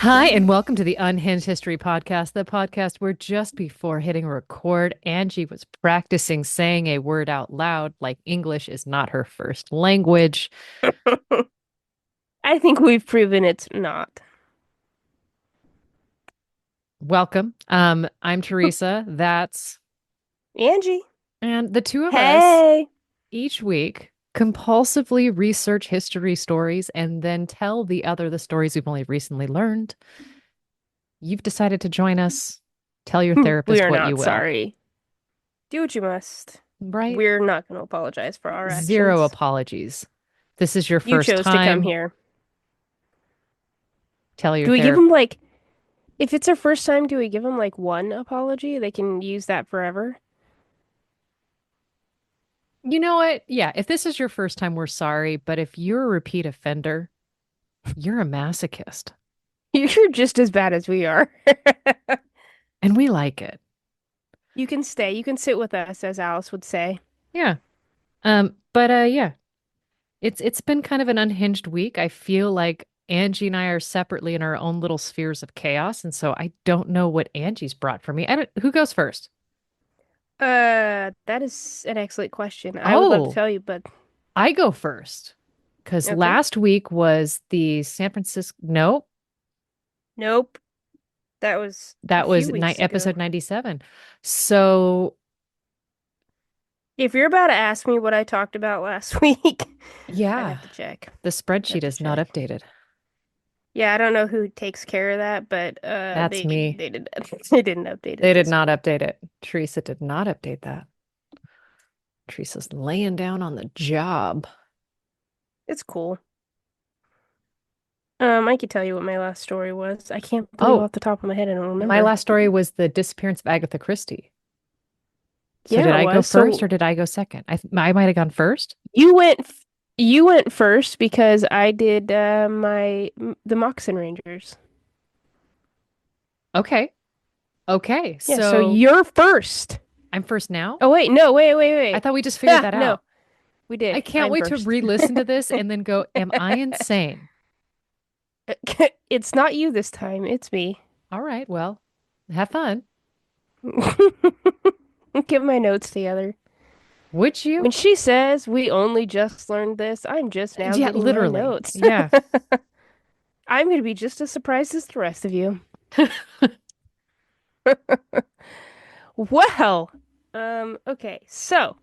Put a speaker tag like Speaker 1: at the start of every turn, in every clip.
Speaker 1: Hi, and welcome to the Unhinged History Podcast, the podcast where just before hitting record, Angie was practicing saying a word out loud like English is not her first language.
Speaker 2: I think we've proven it's not.
Speaker 1: Welcome. I'm Theresa. That's,
Speaker 2: Angie,
Speaker 1: and the two of us
Speaker 2: hey.
Speaker 1: each week compulsively research history stories and then tell the other the stories we've only recently learned. You've decided to join us. Tell your
Speaker 2: We
Speaker 1: therapist
Speaker 2: are
Speaker 1: what you
Speaker 2: not
Speaker 1: will,
Speaker 2: sorry. Do what you must.
Speaker 1: right?
Speaker 2: We're not going to apologize for our
Speaker 1: Zero
Speaker 2: actions.
Speaker 1: apologies. This is your
Speaker 2: You
Speaker 1: first
Speaker 2: chose to come
Speaker 1: time.
Speaker 2: here.
Speaker 1: Tell your
Speaker 2: Do we give
Speaker 1: therapist.
Speaker 2: them if it's our first time, do we give them one apology? They can use that forever.
Speaker 1: You know what? Yeah, if this is your first time, we're sorry. But if you're a repeat offender, you're a masochist.
Speaker 2: You're just as bad as we are.
Speaker 1: And we like it.
Speaker 2: You can stay. You can sit with us, as Alice would say.
Speaker 1: Yeah. Yeah. It's been kind of an unhinged week. I feel like Angie and I are separately in our own little spheres of chaos. And so I don't know what Angie's brought for me. I don't who goes first?
Speaker 2: That is an excellent question. I would love to
Speaker 1: Oh,
Speaker 2: tell you, but
Speaker 1: I go first. Because
Speaker 2: okay.
Speaker 1: last week was the San Francisco, no,
Speaker 2: Nope. That was a
Speaker 1: that was
Speaker 2: few weeks ago.
Speaker 1: episode 97. So
Speaker 2: If you're about to ask me what I talked about last week, I'd
Speaker 1: yeah,
Speaker 2: have to check.
Speaker 1: the
Speaker 2: I'd have
Speaker 1: spreadsheet
Speaker 2: to
Speaker 1: is not
Speaker 2: check.
Speaker 1: updated.
Speaker 2: Yeah, I don't know who takes care of that, but
Speaker 1: That's me.
Speaker 2: they did they didn't update
Speaker 1: They
Speaker 2: it
Speaker 1: did
Speaker 2: this
Speaker 1: not
Speaker 2: week.
Speaker 1: update it. Teresa did not update that. Teresa's laying down on the job.
Speaker 2: It's cool. I could tell you what my last story was. I can't believe
Speaker 1: Oh,
Speaker 2: off the top of my head I don't
Speaker 1: my
Speaker 2: remember.
Speaker 1: last story was the disappearance of Agatha Christie. So did
Speaker 2: Yeah, it
Speaker 1: I go
Speaker 2: was.
Speaker 1: first
Speaker 2: So
Speaker 1: or did I go second? I might have gone first.
Speaker 2: you went you went first because I did the Moccasin Rangers.
Speaker 1: Okay. Okay.
Speaker 2: Yeah, so
Speaker 1: So
Speaker 2: you're first.
Speaker 1: I'm first now.
Speaker 2: Oh wait, no, wait,
Speaker 1: I
Speaker 2: wait.
Speaker 1: thought we just figured
Speaker 2: Ha,
Speaker 1: that
Speaker 2: no,
Speaker 1: out.
Speaker 2: we did.
Speaker 1: I can't
Speaker 2: I'm
Speaker 1: wait to
Speaker 2: first.
Speaker 1: re-listen to this and then go, am I insane?
Speaker 2: It's not you this time, it's me.
Speaker 1: All right, well, have fun.
Speaker 2: Get my notes together.
Speaker 1: Would you?
Speaker 2: When she says we only just learned this, I'm just now
Speaker 1: Yeah,
Speaker 2: getting my
Speaker 1: literally.
Speaker 2: notes.
Speaker 1: Yeah.
Speaker 2: I'm going to be just as surprised as the rest of you. Well, okay. So,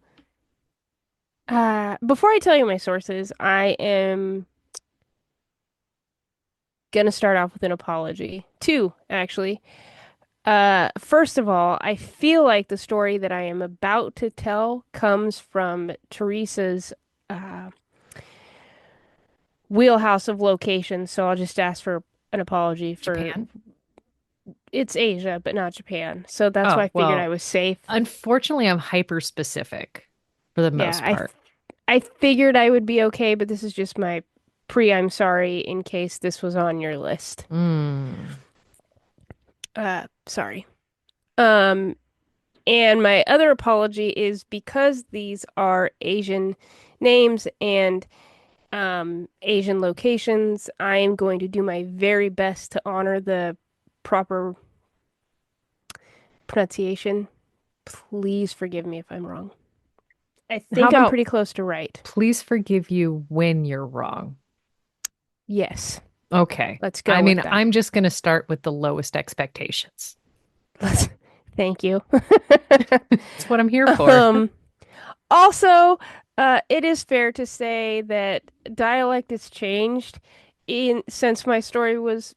Speaker 2: before I tell you my sources, I am gonna start off with an apology. Two, actually. First of all, I feel like the story that I am about to tell comes from Teresa's uh wheelhouse of location, so I'll just ask for an apology for
Speaker 1: Japan?
Speaker 2: it's Asia, but not Japan. So that's why
Speaker 1: Oh,
Speaker 2: I figured I
Speaker 1: well,
Speaker 2: was safe.
Speaker 1: unfortunately, I'm hyper specific for the
Speaker 2: Yeah,
Speaker 1: most part.
Speaker 2: I figured I would be okay, but this is just my I'm sorry in case this was on your list.
Speaker 1: Mm.
Speaker 2: Sorry. Um, and my other apology is because these are Asian names and Asian locations, I am going to do my very best to honor the proper pronunciation. Please forgive me if I'm wrong. I
Speaker 1: How
Speaker 2: think I'm
Speaker 1: about
Speaker 2: pretty close to right.
Speaker 1: please forgive you when you're wrong?
Speaker 2: Yes,
Speaker 1: Okay.
Speaker 2: let's
Speaker 1: I
Speaker 2: go with
Speaker 1: mean,
Speaker 2: that.
Speaker 1: I'm just going to start with the lowest expectations.
Speaker 2: Let's, thank you.
Speaker 1: That's what I'm here for.
Speaker 2: Um, Also, it is fair to say that dialect has changed in since my story was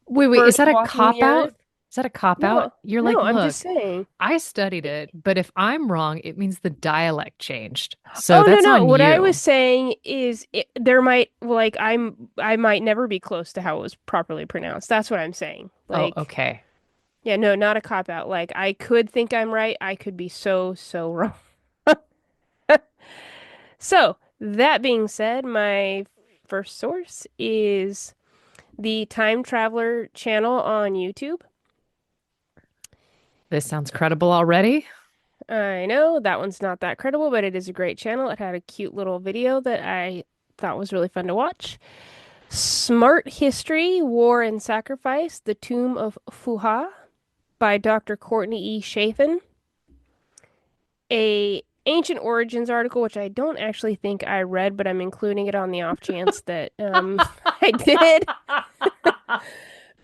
Speaker 1: Wait, is
Speaker 2: first
Speaker 1: that a
Speaker 2: walking
Speaker 1: cop
Speaker 2: the
Speaker 1: out?
Speaker 2: earth.
Speaker 1: Is that a cop out?
Speaker 2: No,
Speaker 1: You're like,
Speaker 2: no, I'm just
Speaker 1: look,
Speaker 2: saying.
Speaker 1: I studied it, but if I'm wrong, it means the dialect changed. So
Speaker 2: Oh no,
Speaker 1: that's
Speaker 2: no.
Speaker 1: on
Speaker 2: What I was
Speaker 1: you.
Speaker 2: saying is there might I might never be close to how it was properly pronounced. That's what I'm saying.
Speaker 1: Oh, okay.
Speaker 2: Yeah, no, not a cop out. Like I could think I'm right. I could be so wrong. So, that being said, my first source is the Time Traveler channel on YouTube.
Speaker 1: This sounds credible already.
Speaker 2: I know that one's not that credible, but it is a great channel. It had a cute little video that I thought was really fun to watch. Smart History, War and Sacrifice, The Tomb of Fuha by Dr. Courtney E. Chafin. A Ancient Origins article, which I don't actually think I read, but I'm including it on the off chance that I did,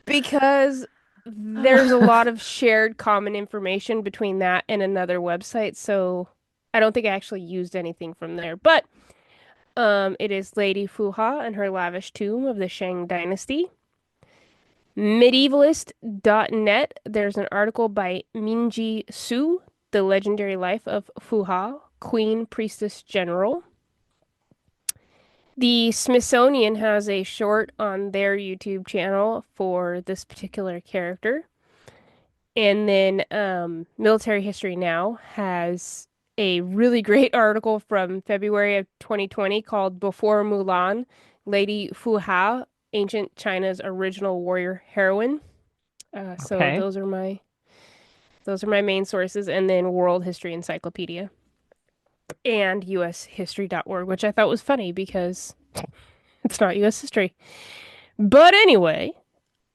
Speaker 2: because there's a lot of shared common information between that and another website. So I don't think I actually used anything from there. But it is Lady Fuha and her lavish tomb of the Shang Dynasty. Medievalist.net, there's an article by Minji Su, The Legendary Life of Fuha, Queen Priestess General. The Smithsonian has a short on their YouTube channel for this particular character. And then Military History Now has a really great article from February of 2020 called Before Mulan, Lady Fuha, Ancient China's Original Warrior Heroine. So
Speaker 1: Okay.
Speaker 2: those are my main sources, and then World History Encyclopedia and ushistory.org, which I thought was funny because it's not US history. But anyway,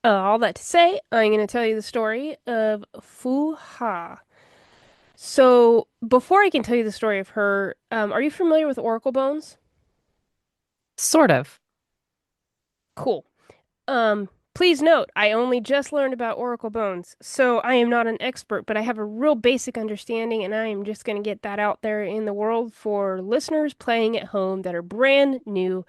Speaker 2: all that to say, I'm going to tell you the story of Fu Ha. So before I can tell you the story of her, are you familiar with oracle bones?
Speaker 1: Sort of.
Speaker 2: Cool. Please note, I only just learned about oracle bones, so I am not an expert, but I have a real basic understanding, and I am just going to get that out there in the world for listeners playing at home that are brand new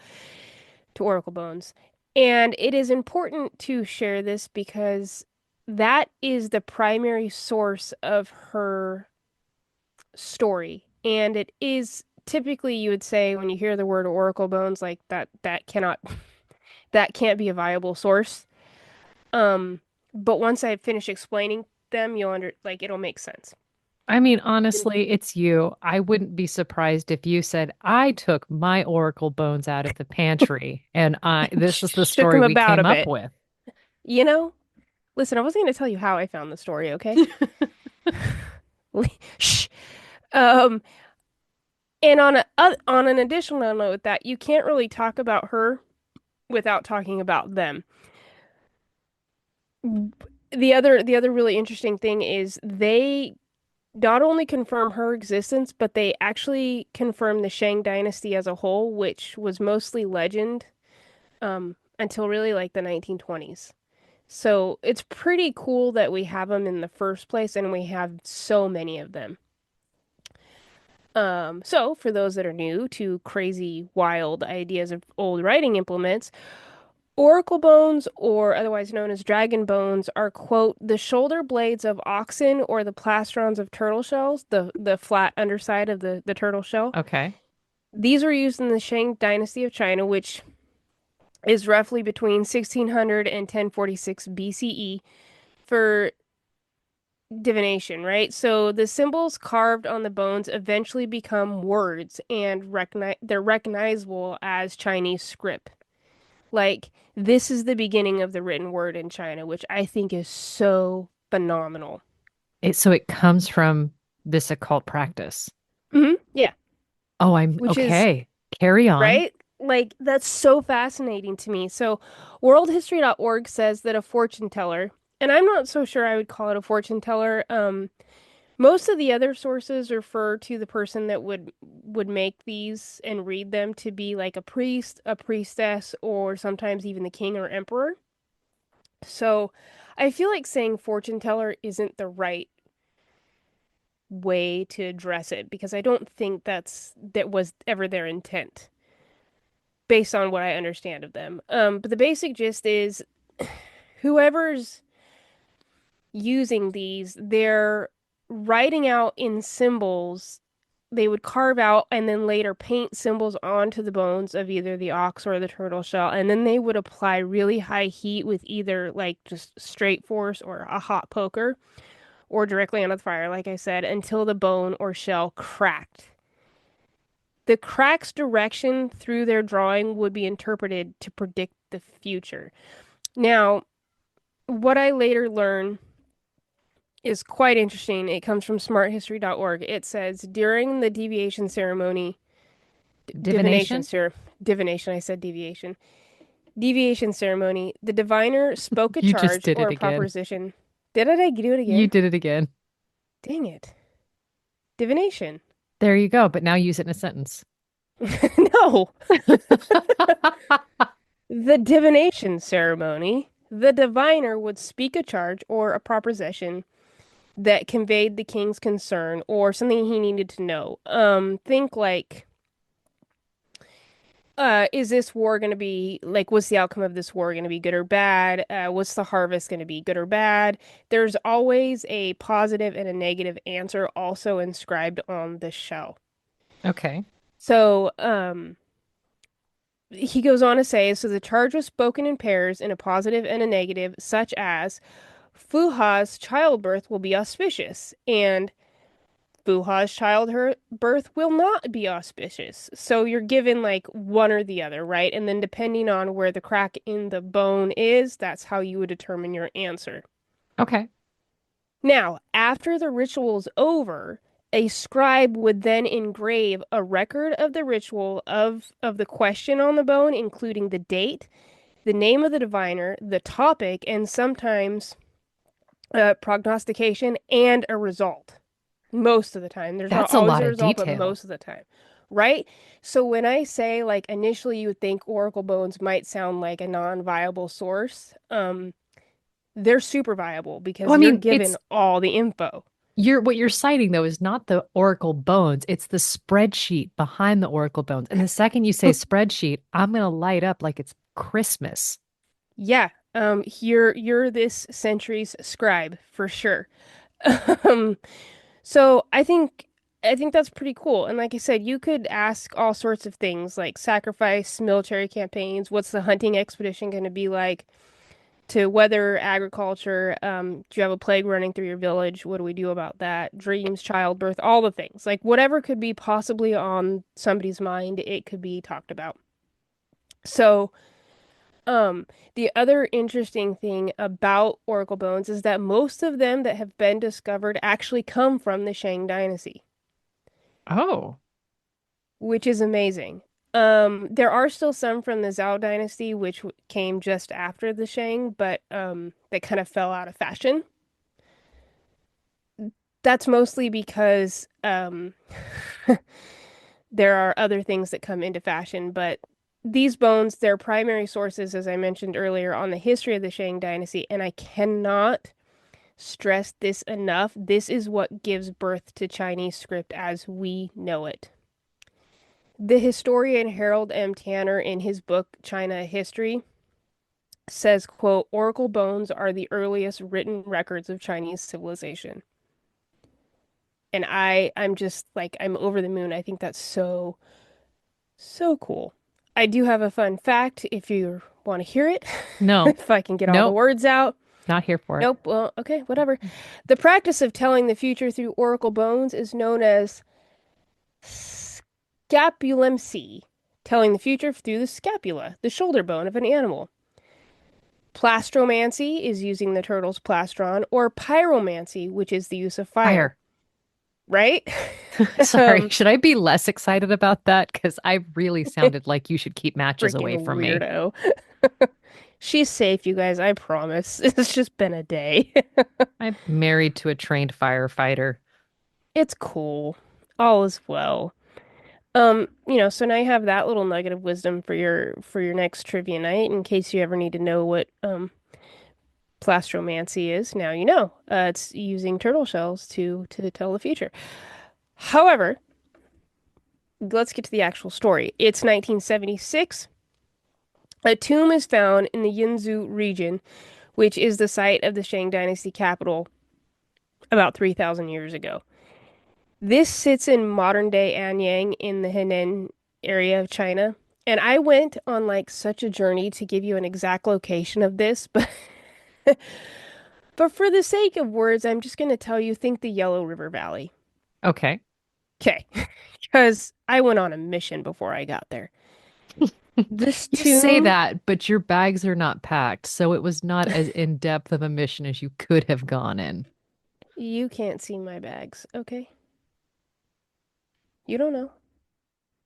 Speaker 2: to oracle bones. And it is important to share this because that is the primary source of her story. And it is typically, you would say, when you hear the word oracle bones, like that cannot that can't be a viable source. Um, but once I finish explaining them, you'll it'll make sense.
Speaker 1: I mean, honestly, it's you. I wouldn't be surprised if you said, I took my oracle bones out of the pantry and this is the
Speaker 2: Shook
Speaker 1: story
Speaker 2: him
Speaker 1: we
Speaker 2: about a
Speaker 1: came up
Speaker 2: bit.
Speaker 1: with.
Speaker 2: You know, listen, I wasn't going to tell you how I found the story, okay? Shh. Um, and on an additional note with that, you can't really talk about her without talking about them. The other really interesting thing is they not only confirm her existence, but they actually confirm the Shang dynasty as a whole, which was mostly legend until really like the 1920s. So it's pretty cool that we have them in the first place, and we have so many of them. So for those that are new to crazy, wild ideas of old writing implements, oracle bones, or otherwise known as dragon bones, are, quote, the shoulder blades of oxen or the plastrons of turtle shells, the flat underside of the turtle shell.
Speaker 1: Okay.
Speaker 2: These were used in the Shang dynasty of China, which is roughly between 1600 and 1046 BCE, for divination, right? So the symbols carved on the bones eventually become words and they're recognizable as Chinese script. Like, this is the beginning of the written word in China, which I think is so phenomenal.
Speaker 1: So it comes from this occult practice.
Speaker 2: Yeah,
Speaker 1: Oh, I'm
Speaker 2: which is
Speaker 1: okay. Carry on.
Speaker 2: right. Like, that's so fascinating to me. So, worldhistory.org says that a fortune teller, and I'm not so sure I would call it a fortune teller. Most of the other sources refer to the person that would make these and read them to be like a priest, a priestess, or sometimes even the king or emperor. So I feel like saying fortune teller isn't the right way to address it because I don't think that was ever their intent based on what I understand of them. But the basic gist is whoever's using these, they're writing out in symbols. They would carve out and then later paint symbols onto the bones of either the ox or the turtle shell. And then they would apply really high heat with either like just straight force or a hot poker or directly onto the fire, like I said, until the bone or shell cracked. The crack's direction through their drawing would be interpreted to predict the future. Now, what I later learned is quite interesting. It comes from smarthistory.org. It says during the deviation ceremony, divination,
Speaker 1: Divination?
Speaker 2: sir, divination, I said deviation. Deviation ceremony. The diviner spoke a
Speaker 1: You just
Speaker 2: charge
Speaker 1: did
Speaker 2: or
Speaker 1: it
Speaker 2: a
Speaker 1: again.
Speaker 2: proposition. Did I do it
Speaker 1: You
Speaker 2: again?
Speaker 1: did it again.
Speaker 2: Dang it. Divination.
Speaker 1: There you go. But now use it in a sentence.
Speaker 2: No. The divination ceremony. The diviner would speak a charge or a proposition that conveyed the king's concern or something he needed to know. Think like, is this war going to be like, what's the outcome of this war going to be good or bad? What's the harvest going to be good or bad? There's always a positive and a negative answer also inscribed on the shell.
Speaker 1: Okay.
Speaker 2: So, he goes on to say, so the charge was spoken in pairs in a positive and a negative, such as Fuha's childbirth will be auspicious, and Fuha's childbirth will not be auspicious. So you're given like one or the other, right? And then depending on where the crack in the bone is, that's how you would determine your answer.
Speaker 1: Okay.
Speaker 2: Now, after the ritual's over, a scribe would then engrave a record of the ritual of the question on the bone, including the date, the name of the diviner, the topic, and sometimes prognostication and a result. Most of the time. There's not
Speaker 1: That's a
Speaker 2: always
Speaker 1: lot
Speaker 2: a
Speaker 1: of
Speaker 2: result, but
Speaker 1: detail.
Speaker 2: most of the time. Right? So when I say like initially you would think Oracle bones might sound like a non-viable source, they're super viable
Speaker 1: Well,
Speaker 2: because
Speaker 1: I
Speaker 2: you're
Speaker 1: mean,
Speaker 2: given all the info.
Speaker 1: you're what you're citing though is not the Oracle bones, it's the spreadsheet behind the Oracle bones. And the second you say spreadsheet, I'm gonna light up like it's Christmas.
Speaker 2: Yeah. You're this century's scribe for sure. Um, so I think that's pretty cool. And like I said, you could ask all sorts of things like sacrifice, military campaigns, what's the hunting expedition going to be like, to weather, agriculture, do you have a plague running through your village? What do we do about that? Dreams, childbirth, all the things. Like whatever could be possibly on somebody's mind, it could be talked about. So, um, the other interesting thing about Oracle bones is that most of them that have been discovered actually come from the Shang Dynasty,
Speaker 1: Oh,
Speaker 2: which is amazing. There are still some from the Zhou Dynasty, which came just after the Shang, but they kind of fell out of fashion. That's mostly because there are other things that come into fashion, but these bones, their primary sources, as I mentioned earlier, on the history of the Shang Dynasty, and I cannot stress this enough. This is what gives birth to Chinese script as we know it. The historian Harold M. Tanner, in his book China History, says, quote, Oracle bones are the earliest written records of Chinese civilization. And I'm just like, I'm over the moon. I think that's so, so cool. I do have a fun fact if you want to hear it,
Speaker 1: no,
Speaker 2: if I can get all the
Speaker 1: nope,
Speaker 2: words out.
Speaker 1: not here for it.
Speaker 2: Nope. Well, okay, whatever. The practice of telling the future through oracle bones is known as scapulemsy, telling the future through the scapula, the shoulder bone of an animal. Plastromancy is using the turtle's plastron, or pyromancy, which is the use of fire,
Speaker 1: Fire.
Speaker 2: right?
Speaker 1: Sorry,
Speaker 2: um,
Speaker 1: should I be less excited about that? Because I really sounded like you should keep matches away
Speaker 2: freaking
Speaker 1: from me.
Speaker 2: weirdo. She's safe, you guys, I promise. It's just been a day.
Speaker 1: I'm married to a trained firefighter.
Speaker 2: It's cool. All is well. So now you have that little nugget of wisdom for your next trivia night in case you ever need to know what plastromancy is. Now you know. It's using turtle shells to tell the future. However, let's get to the actual story. It's 1976. A tomb is found in the Yinzhou region, which is the site of the Shang Dynasty capital about 3,000 years ago. This sits in modern day Anyang in the Henan area of China. And I went on like such a journey to give you an exact location of this, but but for the sake of words, I'm just going to tell you think the Yellow River Valley.
Speaker 1: Okay.
Speaker 2: Okay. Because I went on a mission before I got there. This
Speaker 1: You say
Speaker 2: tomb,
Speaker 1: that, but your bags are not packed, so it was not as in-depth of a mission as you could have gone in.
Speaker 2: you can't see my bags, okay? You don't know.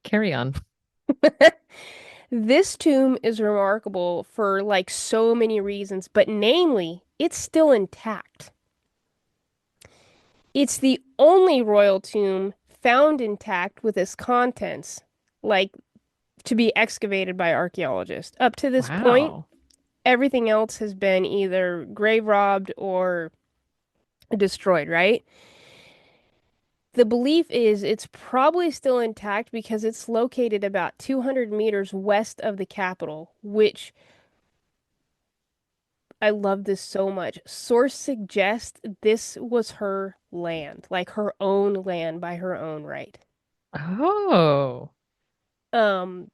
Speaker 1: Carry on.
Speaker 2: This tomb is remarkable for like so many reasons, but namely, it's still intact. It's the only royal tomb found intact with its contents, like to be excavated by archaeologists. Up to this point,
Speaker 1: Wow.
Speaker 2: everything else has been either grave robbed or destroyed, right? The belief is it's probably still intact because it's located about 200 meters west of the capital, which I love this so much. Source suggests this was her land, like her own land by her own right.
Speaker 1: Oh.
Speaker 2: Um,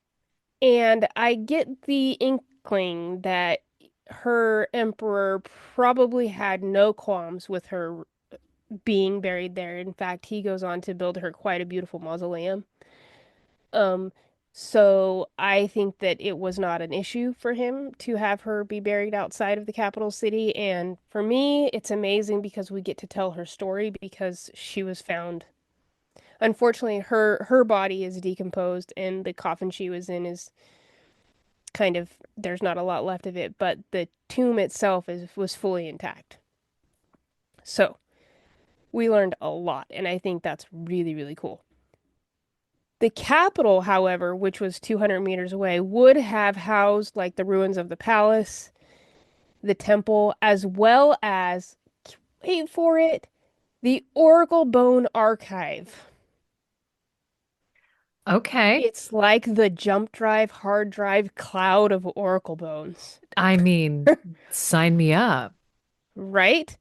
Speaker 2: and I get the inkling that her emperor probably had no qualms with her being buried there. In fact, he goes on to build her quite a beautiful mausoleum. Um, so I think that it was not an issue for him to have her be buried outside of the capital city. And for me, it's amazing because we get to tell her story because she was found. Unfortunately, her body is decomposed and the coffin she was in is kind of there's not a lot left of it, but the tomb itself is was fully intact. So, we learned a lot and I think that's really really cool. The capital, however, which was 200 meters away, would have housed like the ruins of the palace, the temple, as well as, wait for it, the Oracle Bone Archive.
Speaker 1: Okay.
Speaker 2: It's like the jump drive, hard drive cloud of Oracle Bones,
Speaker 1: I mean, sign me up.
Speaker 2: right?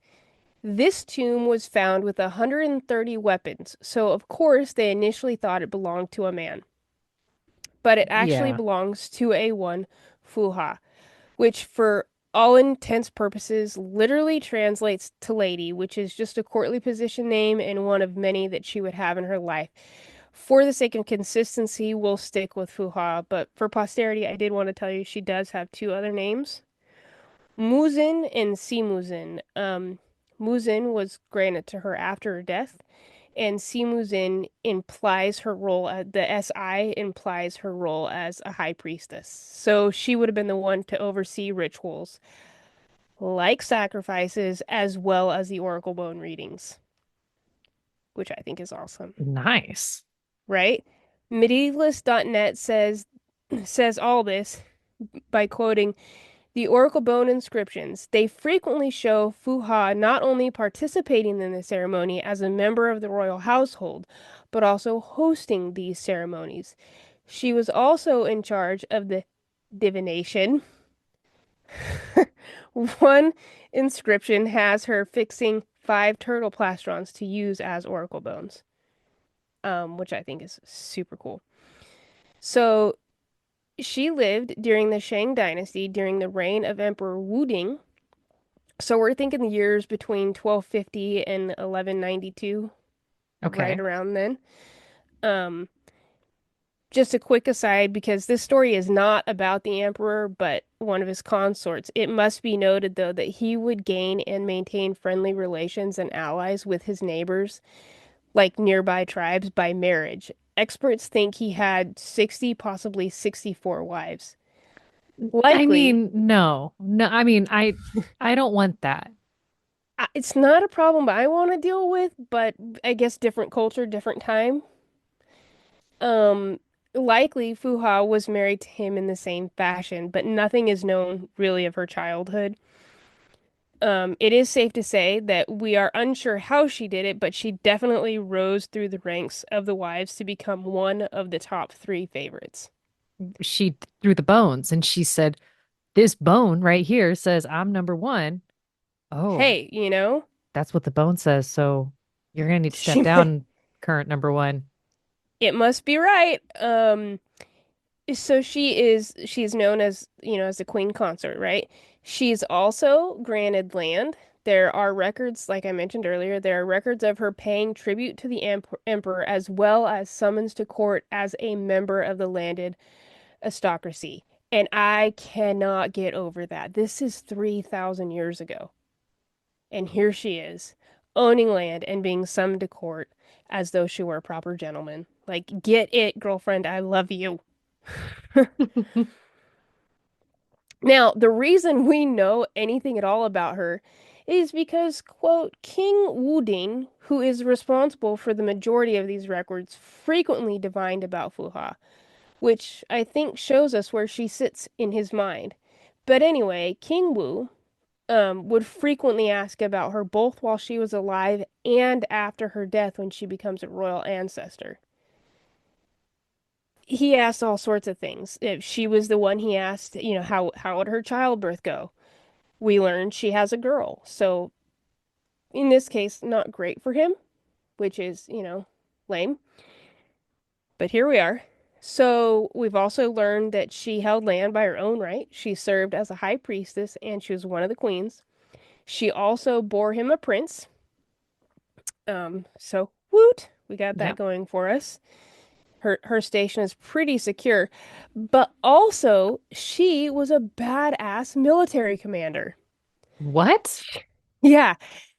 Speaker 2: This tomb was found with 130 weapons, so of course they initially thought it belonged to a man, but it actually
Speaker 1: Yeah.
Speaker 2: belongs to a one Fuha, which for all intents purposes literally translates to lady, which is just a courtly position name and one of many that she would have in her life. For the sake of consistency, we'll stick with Fuha, but for posterity, I did want to tell you she does have two other names, Muzin and Simuzin. Muzin was granted to her after her death, and Simuzin implies her role as the SI implies her role as a high priestess. So she would have been the one to oversee rituals like sacrifices as well as the oracle bone readings, which I think is awesome,
Speaker 1: Nice.
Speaker 2: right? Medievalist.net says all this by quoting the oracle bone inscriptions. They frequently show Fuha not only participating in the ceremony as a member of the royal household, but also hosting these ceremonies. She was also in charge of the divination. One inscription has her fixing 5 turtle plastrons to use as oracle bones, which I think is super cool. So she lived during the Shang Dynasty during the reign of Emperor Wuding. So we're thinking the years between 1250 and 1192, right
Speaker 1: Okay.
Speaker 2: around then. Um, just a quick aside, because this story is not about the emperor, but one of his consorts. It must be noted, though, that he would gain and maintain friendly relations and allies with his neighbors, like nearby tribes, by marriage. Experts think he had 60, possibly 64 wives.
Speaker 1: I
Speaker 2: Likely,
Speaker 1: mean, no. No, I mean, I don't want that.
Speaker 2: it's not a problem I want to deal with, but I guess different culture, different time. Um, Likely Fuha was married to him in the same fashion, but nothing is known really of her childhood. It is safe to say that we are unsure how she did it, but she definitely rose through the ranks of the wives to become one of the top 3 favorites.
Speaker 1: She threw the bones and she said, "This bone right here says I'm number one." Oh,
Speaker 2: Hey, you know,
Speaker 1: that's what the bone says. So you're gonna need to step
Speaker 2: she
Speaker 1: down, current number one.
Speaker 2: it must be right. So she's known as, as the queen consort, right? She's also granted land. There are records, like I mentioned earlier, there are records of her paying tribute to the emperor as well as summons to court as a member of the landed aristocracy. And I cannot get over that. This is 3,000 years ago. And here she is, owning land and being summoned to court as though she were a proper gentleman. Like, get it, girlfriend, I love you. Now, the reason we know anything at all about her is because, quote, King Wuding, who is responsible for the majority of these records, frequently divined about Fuha, which I think shows us where she sits in his mind. But anyway, King Wu would frequently ask about her both while she was alive and after her death when she becomes a royal ancestor. He asked all sorts of things. If she was the one he asked, how would her childbirth go? We learned she has a girl. So in this case, not great for him, which is, lame. But here we are. So we've also learned that she held land by her own right. She served as a high priestess and she was one of the queens. She also bore him a prince. So woot, we got that
Speaker 1: Yep.
Speaker 2: going for us. Her station is pretty secure, but also she was a badass military commander.
Speaker 1: What?
Speaker 2: Yeah,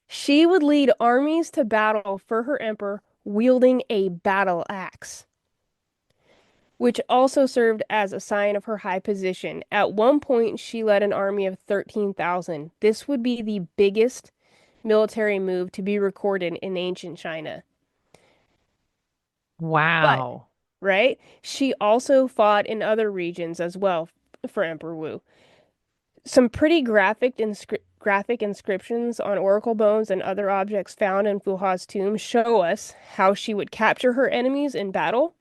Speaker 2: she would lead armies to battle for her emperor wielding a battle axe, which also served as a sign of her high position. At one point, she led an army of 13,000. This would be the biggest military move to be recorded in ancient China. But,
Speaker 1: Wow.
Speaker 2: right, she also fought in other regions as well for Emperor Wu. Some pretty graphic inscriptions on oracle bones and other objects found in Fuha's tomb show us how she would capture her enemies in battle.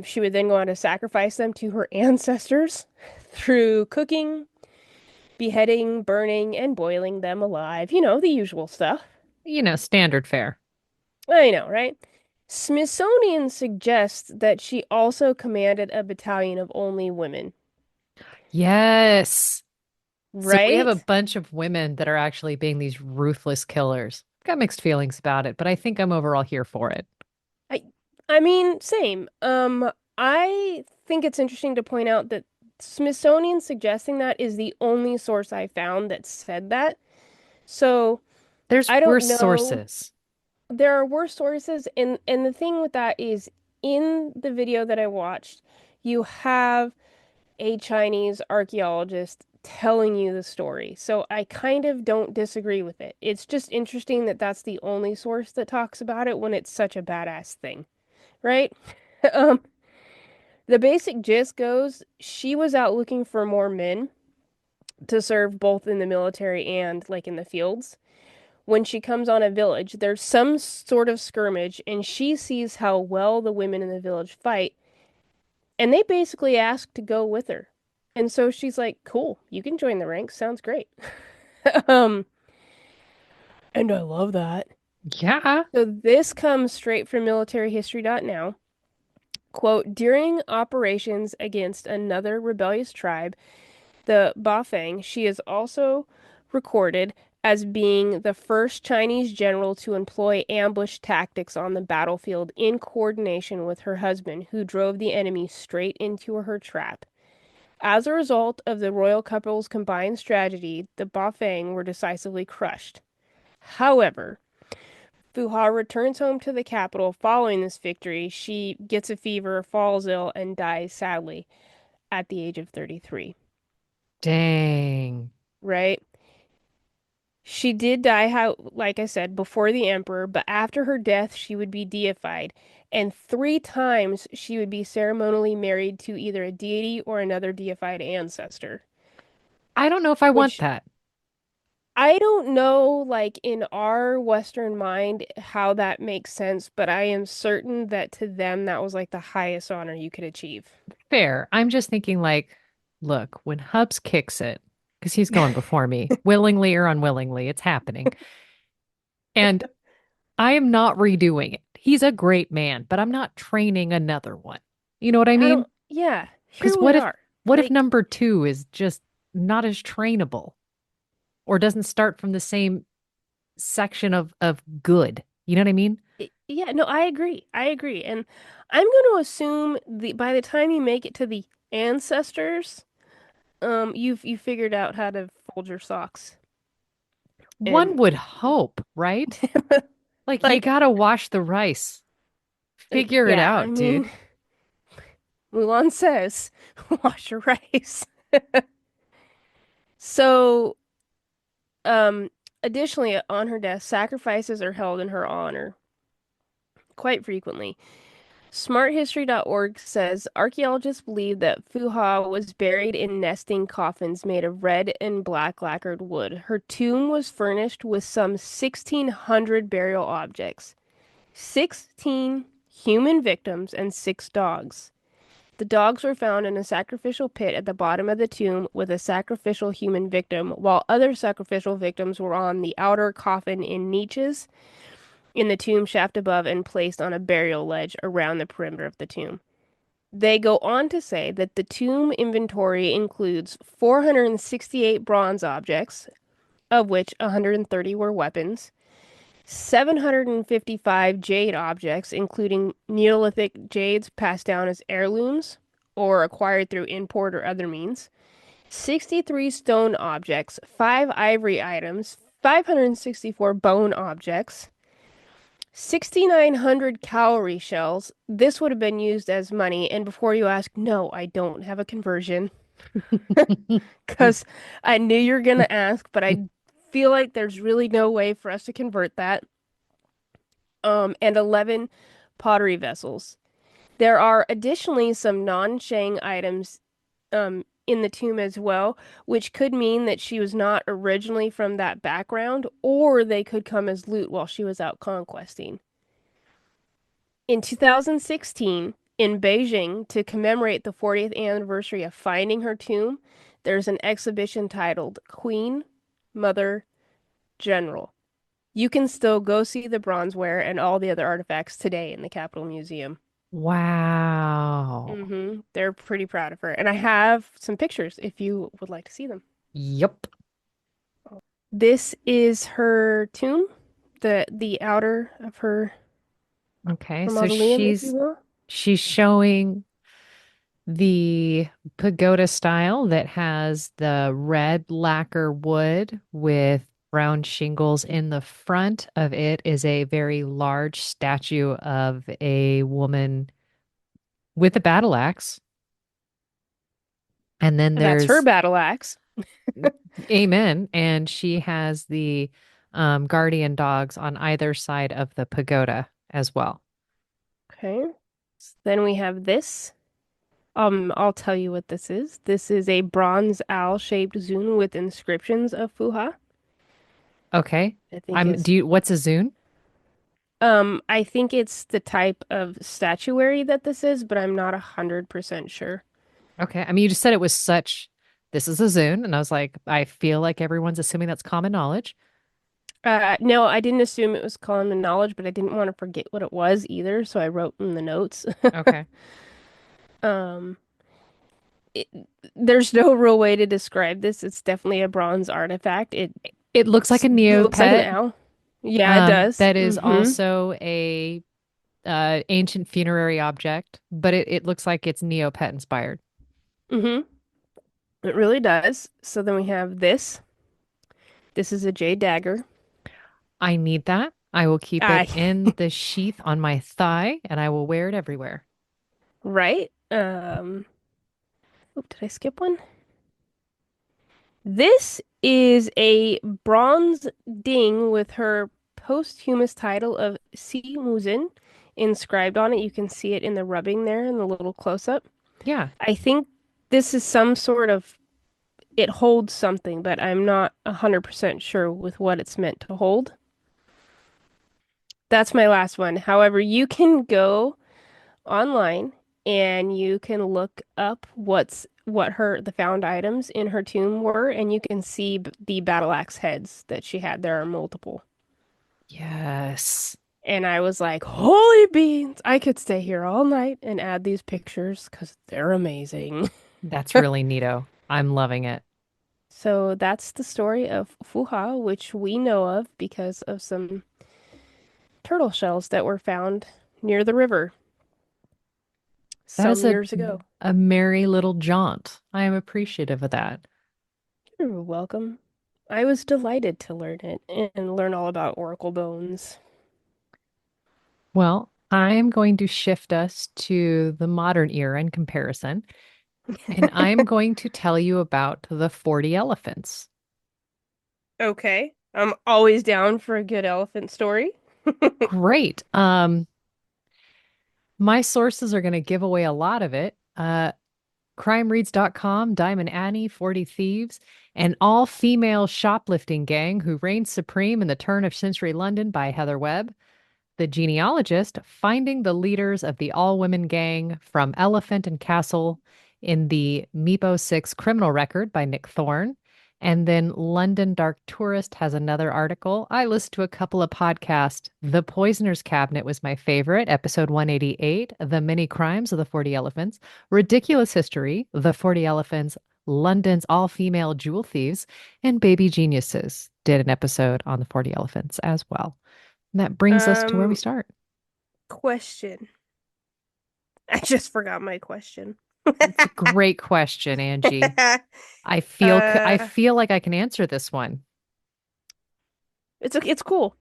Speaker 2: She would then go on to sacrifice them to her ancestors through cooking, beheading, burning, and boiling them alive. You know, the usual stuff.
Speaker 1: Standard fare.
Speaker 2: I know, right? Smithsonian suggests that she also commanded a battalion of only women,
Speaker 1: Yes. So we have a
Speaker 2: right?
Speaker 1: bunch of women that are actually being these ruthless killers. Got mixed feelings about it, but I think I'm overall here for it.
Speaker 2: I I mean, same. I think it's interesting to point out that Smithsonian suggesting that is the only source I found that said that. So
Speaker 1: There's
Speaker 2: I don't
Speaker 1: worse
Speaker 2: know.
Speaker 1: sources.
Speaker 2: There are worse sources, and the thing with that is in the video that I watched, you have a Chinese archaeologist telling you the story. So I kind of don't disagree with it. It's just interesting that that's the only source that talks about it when it's such a badass thing, right? Um, the basic gist goes, she was out looking for more men to serve both in the military and like in the fields. When she comes on a village, there's some sort of skirmish, and she sees how well the women in the village fight, and they basically ask to go with her. And so she's like, "Cool, you can join the ranks. Sounds great." Um, and I love that.
Speaker 1: Yeah.
Speaker 2: So this comes straight from militaryhistory.now. Quote, during operations against another rebellious tribe, the Bafang, she is also recorded as being the first Chinese general to employ ambush tactics on the battlefield in coordination with her husband, who drove the enemy straight into her trap. As a result of the royal couple's combined strategy, the Bafang were decisively crushed. However, Fuha returns home to the capital following this victory. She gets a fever, falls ill, and dies sadly at the age of 33.
Speaker 1: Dang.
Speaker 2: Right? She did die, how, like I said, before the emperor, but after her death, she would be deified, and three times she would be ceremonially married to either a deity or another deified ancestor.
Speaker 1: I don't know if I want
Speaker 2: Which
Speaker 1: that.
Speaker 2: I don't know, like in our Western mind, how that makes sense, but I am certain that to them that was like the highest honor you could achieve.
Speaker 1: Fair. I'm just thinking like, look, when Hubs kicks it, because he's going before me, willingly or unwillingly, it's happening. And I am not redoing it. He's a great man, but I'm not training another one. You know what I
Speaker 2: I
Speaker 1: mean?
Speaker 2: don't, yeah,
Speaker 1: Because
Speaker 2: here we are.
Speaker 1: what if
Speaker 2: Like,
Speaker 1: number two is just not as trainable or doesn't start from the same section of good? You know what I mean?
Speaker 2: yeah, no, I agree. I agree. And I'm going to assume the by the time you make it to the ancestors, you figured out how to fold your socks.
Speaker 1: One
Speaker 2: And
Speaker 1: would hope, right? Like you
Speaker 2: like
Speaker 1: gotta wash the rice. Figure it
Speaker 2: yeah, I
Speaker 1: out,
Speaker 2: mean,
Speaker 1: dude.
Speaker 2: Mulan says, wash your rice. So, um, additionally, on her death, sacrifices are held in her honor quite frequently. SmartHistory.org says archaeologists believe that Fuha was buried in nesting coffins made of red and black lacquered wood. Her tomb was furnished with some 1,600 burial objects, 16 human victims, and 6 dogs. The dogs were found in a sacrificial pit at the bottom of the tomb with a sacrificial human victim, while other sacrificial victims were on the outer coffin in niches in the tomb shaft above and placed on a burial ledge around the perimeter of the tomb. They go on to say that the tomb inventory includes 468 bronze objects, of which 130 were weapons, 755 jade objects, including Neolithic jades passed down as heirlooms or acquired through import or other means, 63 stone objects, 5 ivory items, 564 bone objects, 6,900 calorie shells. This would have been used as money. And before you ask, no, I don't have a conversion because I knew you were going to ask, but I feel like there's really no way for us to convert that. And 11 pottery vessels. There are additionally some non-Shang items in the tomb as well, which could mean that she was not originally from that background, or they could come as loot while she was out conquesting. In 2016, in Beijing, to commemorate the 40th anniversary of finding her tomb, there's an exhibition titled Queen, Mother, General. You can still go see the bronzeware and all the other artifacts today in the Capitol Museum.
Speaker 1: Wow.
Speaker 2: They're pretty proud of her. And I have some pictures if you would like to see them.
Speaker 1: Yep.
Speaker 2: This is her tomb, the outer of
Speaker 1: Okay,
Speaker 2: her
Speaker 1: so
Speaker 2: mausoleum, if you will.
Speaker 1: she's showing the pagoda style that has the red lacquer wood with brown shingles. In the front of it is a very large statue of a woman with a battle axe. And then
Speaker 2: That's her
Speaker 1: there's
Speaker 2: battle axe.
Speaker 1: Amen. And she has the guardian dogs on either side of the pagoda as well.
Speaker 2: Okay. Then we have this. I'll tell you what this is. This is a bronze owl-shaped zun with inscriptions of Fuha.
Speaker 1: Okay.
Speaker 2: I think is
Speaker 1: What's a zune?
Speaker 2: I think it's the type of statuary that this is, but I'm not 100% sure.
Speaker 1: Okay. I mean, you just said it was this is a zune. And I was like, I feel like everyone's assuming that's common knowledge.
Speaker 2: No, I didn't assume it was common knowledge, but I didn't want to forget what it was either, so I wrote in the notes.
Speaker 1: Okay.
Speaker 2: Um, it, there's no real way to describe this. It's definitely a bronze artifact. It
Speaker 1: It looks like a
Speaker 2: looks like an
Speaker 1: Neopet.
Speaker 2: owl. Yeah, it does.
Speaker 1: That is also a ancient funerary object, but it looks like it's Neopet inspired.
Speaker 2: Mm-hmm. It really does. So then we have this. This is a jade dagger.
Speaker 1: I need that. I will keep it
Speaker 2: I
Speaker 1: in the sheath on my thigh and I will wear it everywhere.
Speaker 2: right. Oop, did I skip one? This is a bronze ding with her posthumous title of Si Muzin inscribed on it. You can see it in the rubbing there in the little close-up.
Speaker 1: Yeah,
Speaker 2: I think this is some sort of it holds something, but I'm not 100% sure with what it's meant to hold. That's my last one. However, you can go online and you can look up what the found items in her tomb were, and you can see the battle axe heads that she had. There are multiple.
Speaker 1: yes.
Speaker 2: And I was like, holy beans! I could stay here all night and add these pictures because they're amazing.
Speaker 1: That's really neato. I'm loving it.
Speaker 2: So that's the story of Fuha, which we know of because of some turtle shells that were found near the river
Speaker 1: That is
Speaker 2: some years ago.
Speaker 1: a merry little jaunt. I am appreciative of that.
Speaker 2: You're welcome. I was delighted to learn it and learn all about oracle bones.
Speaker 1: Well, I'm going to shift us to the modern era in comparison, and I'm going to tell you about the 40 elephants.
Speaker 2: Okay. I'm always down for a good elephant story.
Speaker 1: Great. My sources are going to give away a lot of it. Crimereads.com, Diamond Annie, 40 Thieves, an all-female shoplifting gang who reigned supreme in the turn of century London by Heather Webb. The genealogist finding the leaders of the all women gang from Elephant and Castle in the Meepo 6 criminal record by Nick Thorne. And then London Dark Tourist has another article. I listened to a couple of podcasts. The Poisoner's Cabinet was my favorite, episode 188, The Many Crimes of the 40 Elephants, Ridiculous History, The 40 Elephants, London's All Female Jewel Thieves, and Baby Geniuses did an episode on the 40 Elephants as well. And that brings us to where we
Speaker 2: Um,
Speaker 1: start.
Speaker 2: question. I just forgot my question.
Speaker 1: It's a great question, Angie. I
Speaker 2: uh,
Speaker 1: feel like I can answer this one.
Speaker 2: it's cool.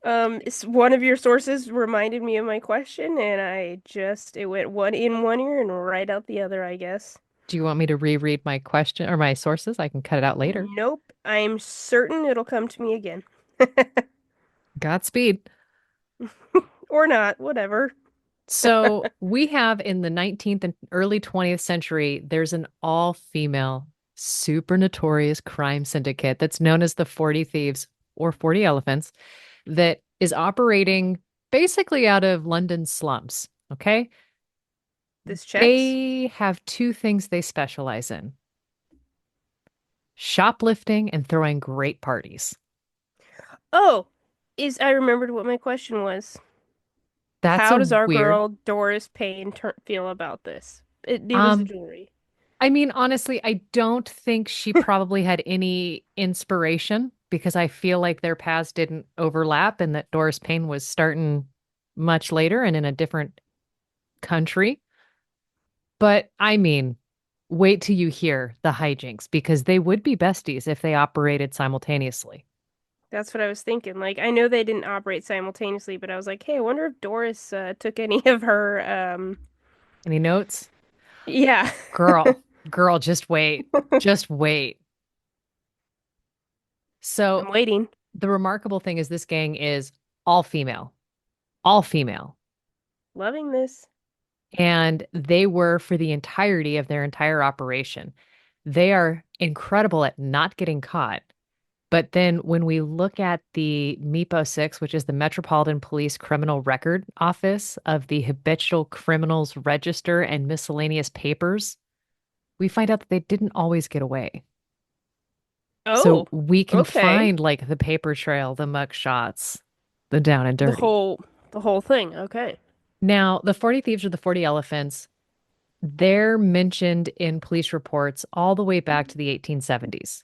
Speaker 2: It's one of your sources reminded me of my question, and it went one in one ear and right out the other, I guess.
Speaker 1: Do you want me to reread my question or my sources? I can cut it out later.
Speaker 2: Nope, I'm certain it'll come to me again.
Speaker 1: Godspeed.
Speaker 2: Or not, whatever.
Speaker 1: So we have in the 19th and early 20th century, there's an all-female, super notorious crime syndicate that's known as the 40 Thieves or 40 Elephants that is operating basically out of London slums. Okay.
Speaker 2: This checks.
Speaker 1: They have two things they specialize in: shoplifting and throwing great parties.
Speaker 2: Oh, is I remembered what my question was.
Speaker 1: That's
Speaker 2: How
Speaker 1: a
Speaker 2: does our
Speaker 1: weird.
Speaker 2: girl Doris Payne feel about this? It was the
Speaker 1: Um,
Speaker 2: jewelry.
Speaker 1: I mean, honestly, I don't think she probably had any inspiration because I feel like their paths didn't overlap and that Doris Payne was starting much later and in a different country. But I mean, wait till you hear the hijinks because they would be besties if they operated simultaneously.
Speaker 2: That's what I was thinking. Like, I know they didn't operate simultaneously, but I was like, hey, I wonder if Doris took any of her.
Speaker 1: Any notes?
Speaker 2: Yeah.
Speaker 1: Girl, just wait. Just wait. So
Speaker 2: I'm waiting.
Speaker 1: the remarkable thing is this gang is all female, all female.
Speaker 2: Loving this.
Speaker 1: And they were for the entirety of their entire operation. They are incredible at not getting caught. But then when we look at the MIPO 6, which is the Metropolitan Police Criminal Record Office of the Habitual Criminals Register and miscellaneous papers, we find out that they didn't always get away. So
Speaker 2: Oh,
Speaker 1: we can
Speaker 2: okay.
Speaker 1: find like the paper trail, the muck shots, the down and
Speaker 2: The
Speaker 1: dirty.
Speaker 2: whole the whole thing. Okay.
Speaker 1: Now, the 40 Thieves or the 40 Elephants, they're mentioned in police reports all the way back to the 1870s,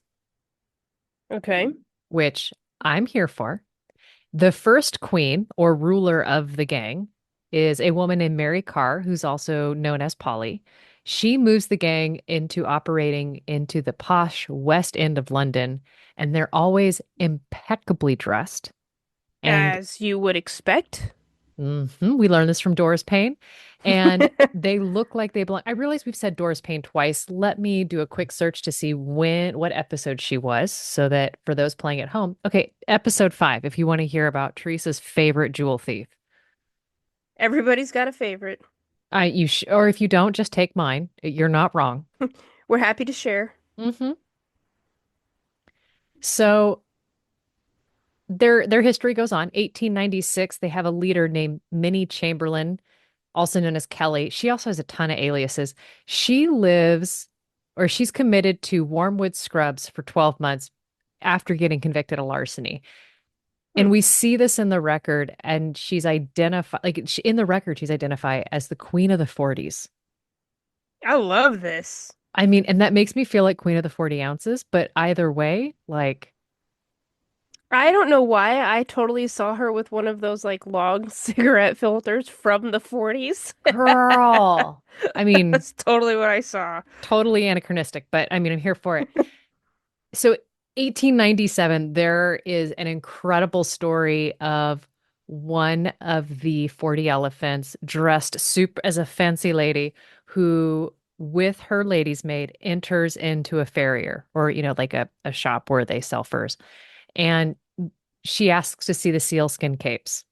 Speaker 2: Okay.
Speaker 1: which I'm here for. The first queen or ruler of the gang is a woman named Mary Carr, who's also known as Polly. She moves the gang into operating into the posh West End of London, and they're always impeccably dressed. And
Speaker 2: As you would expect.
Speaker 1: we learned this from Doris Payne, and they look like they belong. I realize we've said Doris Payne twice. Let me do a quick search to see what episode she was, so that for those playing at home, okay, episode 5. If you want to hear about Teresa's favorite jewel thief,
Speaker 2: Everybody's got a favorite.
Speaker 1: or if you don't, just take mine. You're not wrong.
Speaker 2: We're happy to share.
Speaker 1: hmm So their history goes on. 1896, they have a leader named Minnie Chamberlain, also known as Kelly. She also has a ton of aliases. She lives or she's committed to Wormwood Scrubs for 12 months after getting convicted of larceny.
Speaker 2: Hmm.
Speaker 1: And we see this in the record, and she's identified, in the record, she's identified as the Queen of the 40s.
Speaker 2: I love this.
Speaker 1: I mean, and that makes me feel like Queen of the 40 ounces, but either way, like,
Speaker 2: I don't know why I totally saw her with one of those like long cigarette filters from the 40s.
Speaker 1: girl. I mean,
Speaker 2: That's totally what I saw.
Speaker 1: totally anachronistic, but I mean, I'm here for it. So 1897, there is an incredible story of one of the 40 elephants dressed super as a fancy lady who, with her lady's maid, enters into a farrier or, like a shop where they sell furs. And she asks to see the sealskin capes.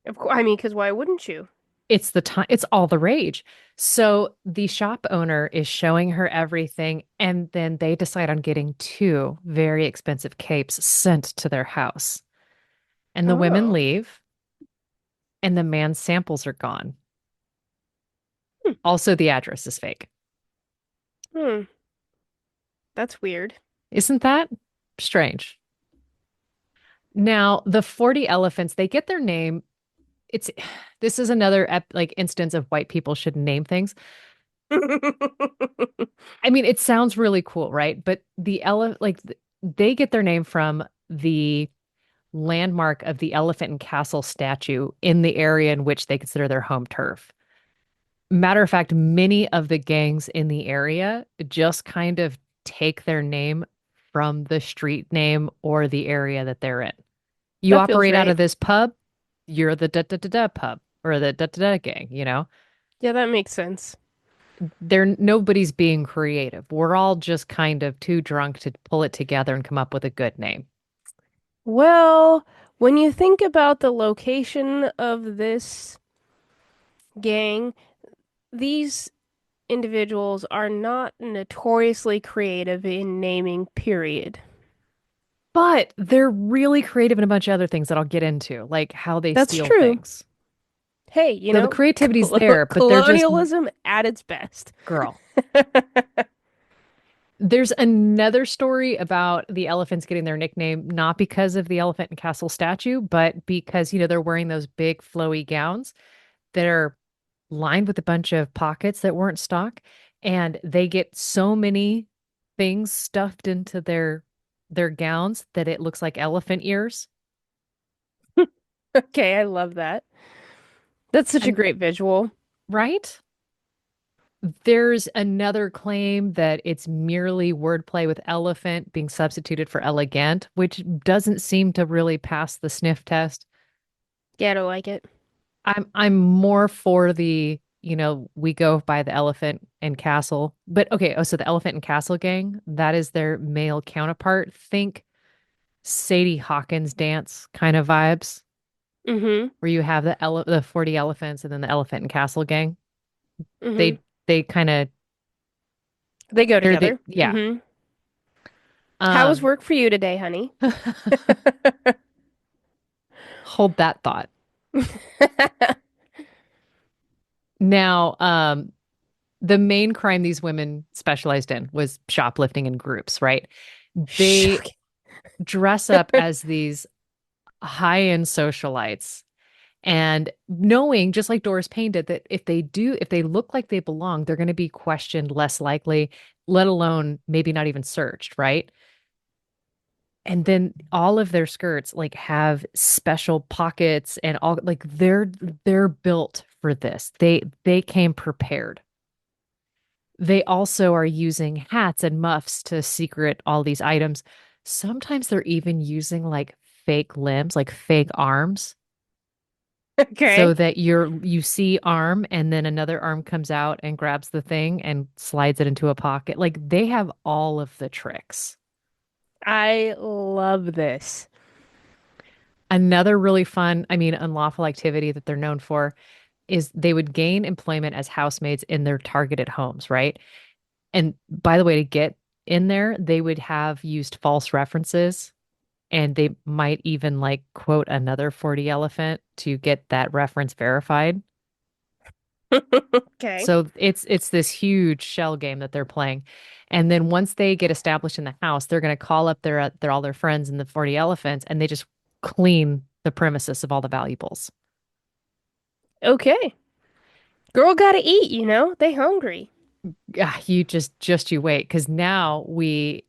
Speaker 2: Of course, I mean, because why wouldn't you?
Speaker 1: It's the time, it's all the rage. So the shop owner is showing her everything, and then they decide on getting two very expensive capes sent to their house. And the women
Speaker 2: Oh,
Speaker 1: leave, and the man's samples are gone.
Speaker 2: hmm,
Speaker 1: Also, the address is fake.
Speaker 2: hmm, that's weird.
Speaker 1: Isn't that strange? Now, the 40 elephants, they get their name. It's this is another like instance of white people should name things. I mean, it sounds really cool, right? But they get their name from the landmark of the Elephant and Castle statue in the area in which they consider their home turf. Matter of fact, many of the gangs in the area just kind of take their name from the street name or the area that they're in. You
Speaker 2: That feels
Speaker 1: operate out
Speaker 2: right.
Speaker 1: of this pub, you're the da da da da pub or the da da da gang,
Speaker 2: Yeah, that makes sense.
Speaker 1: Nobody's being creative. We're all just kind of too drunk to pull it together and come up with a good name.
Speaker 2: Well, when you think about the location of this gang, these individuals are not notoriously creative in naming, period.
Speaker 1: But they're really creative in a bunch of other things that I'll get into, like how they
Speaker 2: That's
Speaker 1: steal
Speaker 2: true.
Speaker 1: things.
Speaker 2: Hey,
Speaker 1: So the creativity's there, but they're just,
Speaker 2: colonialism at its best.
Speaker 1: girl. There's another story about the elephants getting their nickname, not because of the elephant and castle statue, but because, they're wearing those big flowy gowns that are lined with a bunch of pockets that weren't stock. And they get so many things stuffed into their gowns that it looks like elephant ears.
Speaker 2: Okay, I love that. That's such a
Speaker 1: And
Speaker 2: great visual.
Speaker 1: right? There's another claim that it's merely wordplay with elephant being substituted for elegant, which doesn't seem to really pass the sniff test.
Speaker 2: Yeah, I don't like it.
Speaker 1: I'm more for we go by the elephant and castle. But okay, so the elephant and castle gang, that is their male counterpart. Think Sadie Hawkins dance kind of vibes,
Speaker 2: Mm-hmm.
Speaker 1: where you have the 40 elephants and then the elephant and castle gang.
Speaker 2: Mm-hmm.
Speaker 1: They kind of
Speaker 2: They go
Speaker 1: they're the
Speaker 2: together.
Speaker 1: yeah.
Speaker 2: Mm-hmm. How was
Speaker 1: Um
Speaker 2: work for you today, honey?
Speaker 1: hold that thought. Now, the main crime these women specialized in was shoplifting in groups, right? They
Speaker 2: Shocking.
Speaker 1: dress up as these high-end socialites and knowing, just like Doris Payne did, that if they look like they belong, they're going to be questioned less likely, let alone maybe not even searched, right? And then all of their skirts like have special pockets and all like they're built for this. They came prepared. They also are using hats and muffs to secret all these items. Sometimes they're even using like fake limbs, like fake arms,
Speaker 2: Okay.
Speaker 1: so that you see arm and then another arm comes out and grabs the thing and slides it into a pocket. Like they have all of the tricks.
Speaker 2: I love this.
Speaker 1: Another really fun, I mean, unlawful activity that they're known for is they would gain employment as housemaids in their targeted homes, right? And by the way, to get in there, they would have used false references and they might even like quote another 40 elephant to get that reference verified.
Speaker 2: Okay.
Speaker 1: So it's this huge shell game that they're playing. And then once they get established in the house, they're going to call up their all their friends in the 40 elephants and they just clean the premises of all the valuables.
Speaker 2: Okay. Girl gotta eat, you know? They hungry.
Speaker 1: Yeah, you just you wait because now we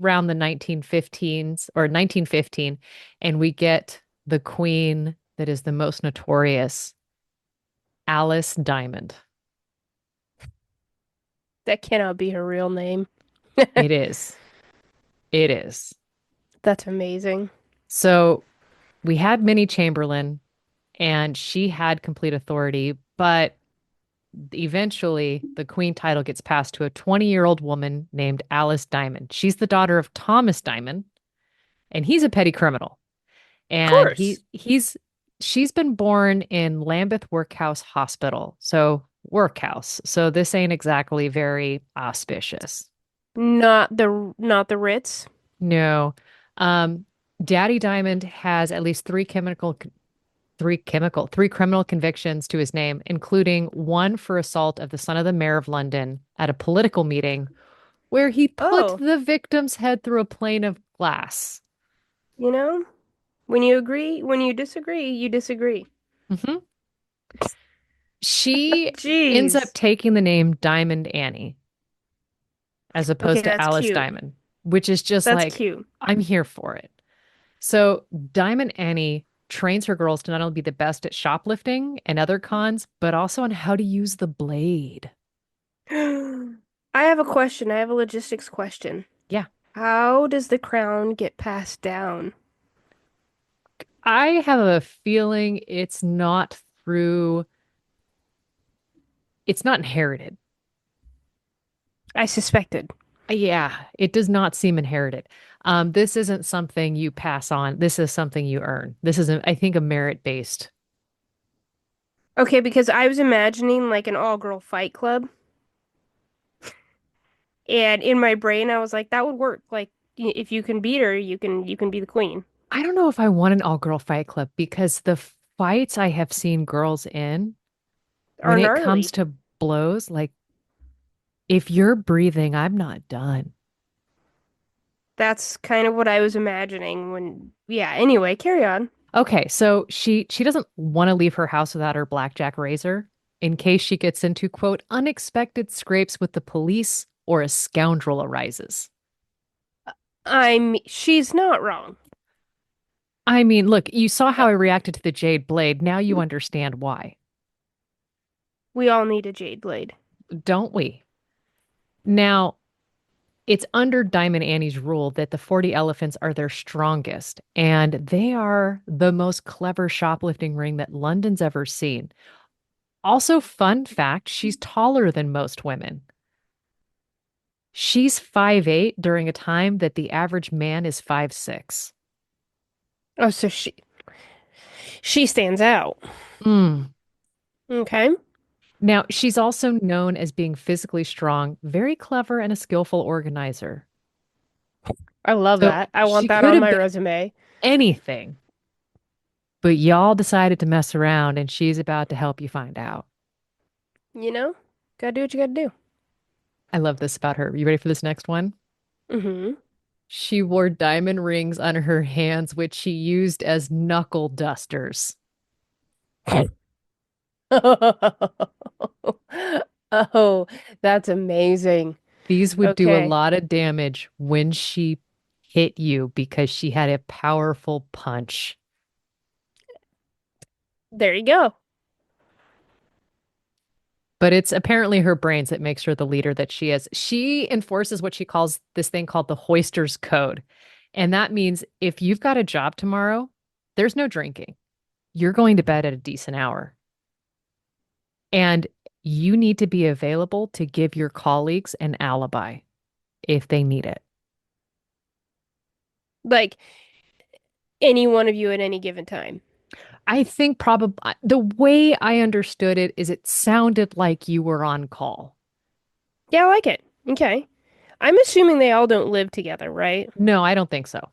Speaker 1: around the 1915s or 1915 and we get the queen that is the most notorious, Alice Diamond.
Speaker 2: That cannot be her real name.
Speaker 1: It is. It is.
Speaker 2: That's amazing.
Speaker 1: So We had Minnie Chamberlain, and she had complete authority, but eventually the queen title gets passed to a 20-year-old woman named Alice Diamond. She's the daughter of Thomas Diamond, and he's a petty criminal.
Speaker 2: Of
Speaker 1: And
Speaker 2: course.
Speaker 1: she's been born in Lambeth Workhouse Hospital. So workhouse. So this ain't exactly very auspicious.
Speaker 2: Not the Ritz.
Speaker 1: No. Um, Daddy Diamond has at least three criminal convictions to his name, including one for assault of the son of the mayor of London at a political meeting where he put
Speaker 2: Oh,
Speaker 1: the victim's head through a plane of glass.
Speaker 2: you know, when you agree, when you disagree, you disagree.
Speaker 1: Mhm. She ends up
Speaker 2: Jeez.
Speaker 1: taking the name Diamond Annie as
Speaker 2: Okay,
Speaker 1: opposed to
Speaker 2: that's
Speaker 1: Alice
Speaker 2: cute.
Speaker 1: Diamond, which is just
Speaker 2: That's
Speaker 1: like,
Speaker 2: cute.
Speaker 1: I'm here for it. So Diamond Annie trains her girls to not only be the best at shoplifting and other cons, but also on how to use the blade.
Speaker 2: I have a question. I have a logistics question.
Speaker 1: Yeah.
Speaker 2: How does the crown get passed down?
Speaker 1: I have a feeling it's not inherited.
Speaker 2: I suspected.
Speaker 1: Yeah, it does not seem inherited. This isn't something you pass on. This is something you earn. This is, I think, a merit-based.
Speaker 2: Okay, because I was imagining like an all-girl fight club, and in my brain I was like, that would work. Like, if you can beat her, you can be the queen.
Speaker 1: I don't know if I want an all-girl fight club because the fights I have seen girls in, when
Speaker 2: Are
Speaker 1: it comes
Speaker 2: gnarly.
Speaker 1: to blows, like if you're breathing, I'm not done.
Speaker 2: That's kind of what I was imagining when, yeah, anyway, carry on.
Speaker 1: Okay, so she doesn't want to leave her house without her blackjack razor in case she gets into quote unexpected scrapes with the police or a scoundrel arises.
Speaker 2: She's not wrong.
Speaker 1: I mean, look, you saw
Speaker 2: Uh,
Speaker 1: how I reacted to the Jade Blade. Now you understand why,
Speaker 2: we all need a jade blade.
Speaker 1: don't we? Now, it's under Diamond Annie's rule that the 40 elephants are their strongest, and they are the most clever shoplifting ring that London's ever seen. Also, fun fact, she's taller than most women. She's 5'8" during a time that the average man is 5'6".
Speaker 2: Oh, so she stands out.
Speaker 1: Mm.
Speaker 2: Okay.
Speaker 1: Now, she's also known as being physically strong, very clever, and a skillful organizer.
Speaker 2: I love
Speaker 1: So
Speaker 2: that. I
Speaker 1: she
Speaker 2: want that
Speaker 1: could
Speaker 2: on
Speaker 1: have
Speaker 2: my
Speaker 1: been
Speaker 2: resume.
Speaker 1: anything, but y'all decided to mess around, and she's about to help you find out.
Speaker 2: You know? Gotta do what you gotta do.
Speaker 1: I love this about her. You ready for this next one?
Speaker 2: Mm-hmm.
Speaker 1: She wore diamond rings on her hands, which she used as knuckle dusters.
Speaker 2: Oh, that's amazing.
Speaker 1: These would do a
Speaker 2: Okay,
Speaker 1: lot of damage when she hit you because she had a powerful punch.
Speaker 2: there you go.
Speaker 1: But it's apparently her brains that makes her the leader that she is. She enforces what she calls this thing called the Hoister's Code. And that means if you've got a job tomorrow, there's no drinking. You're going to bed at a decent hour. And you need to be available to give your colleagues an alibi if they need it.
Speaker 2: Like any one of you at any given time.
Speaker 1: I think probably the way I understood it is it sounded like you were on call.
Speaker 2: Yeah, I like it. Okay. I'm assuming they all don't live together, right?
Speaker 1: No, I don't think so.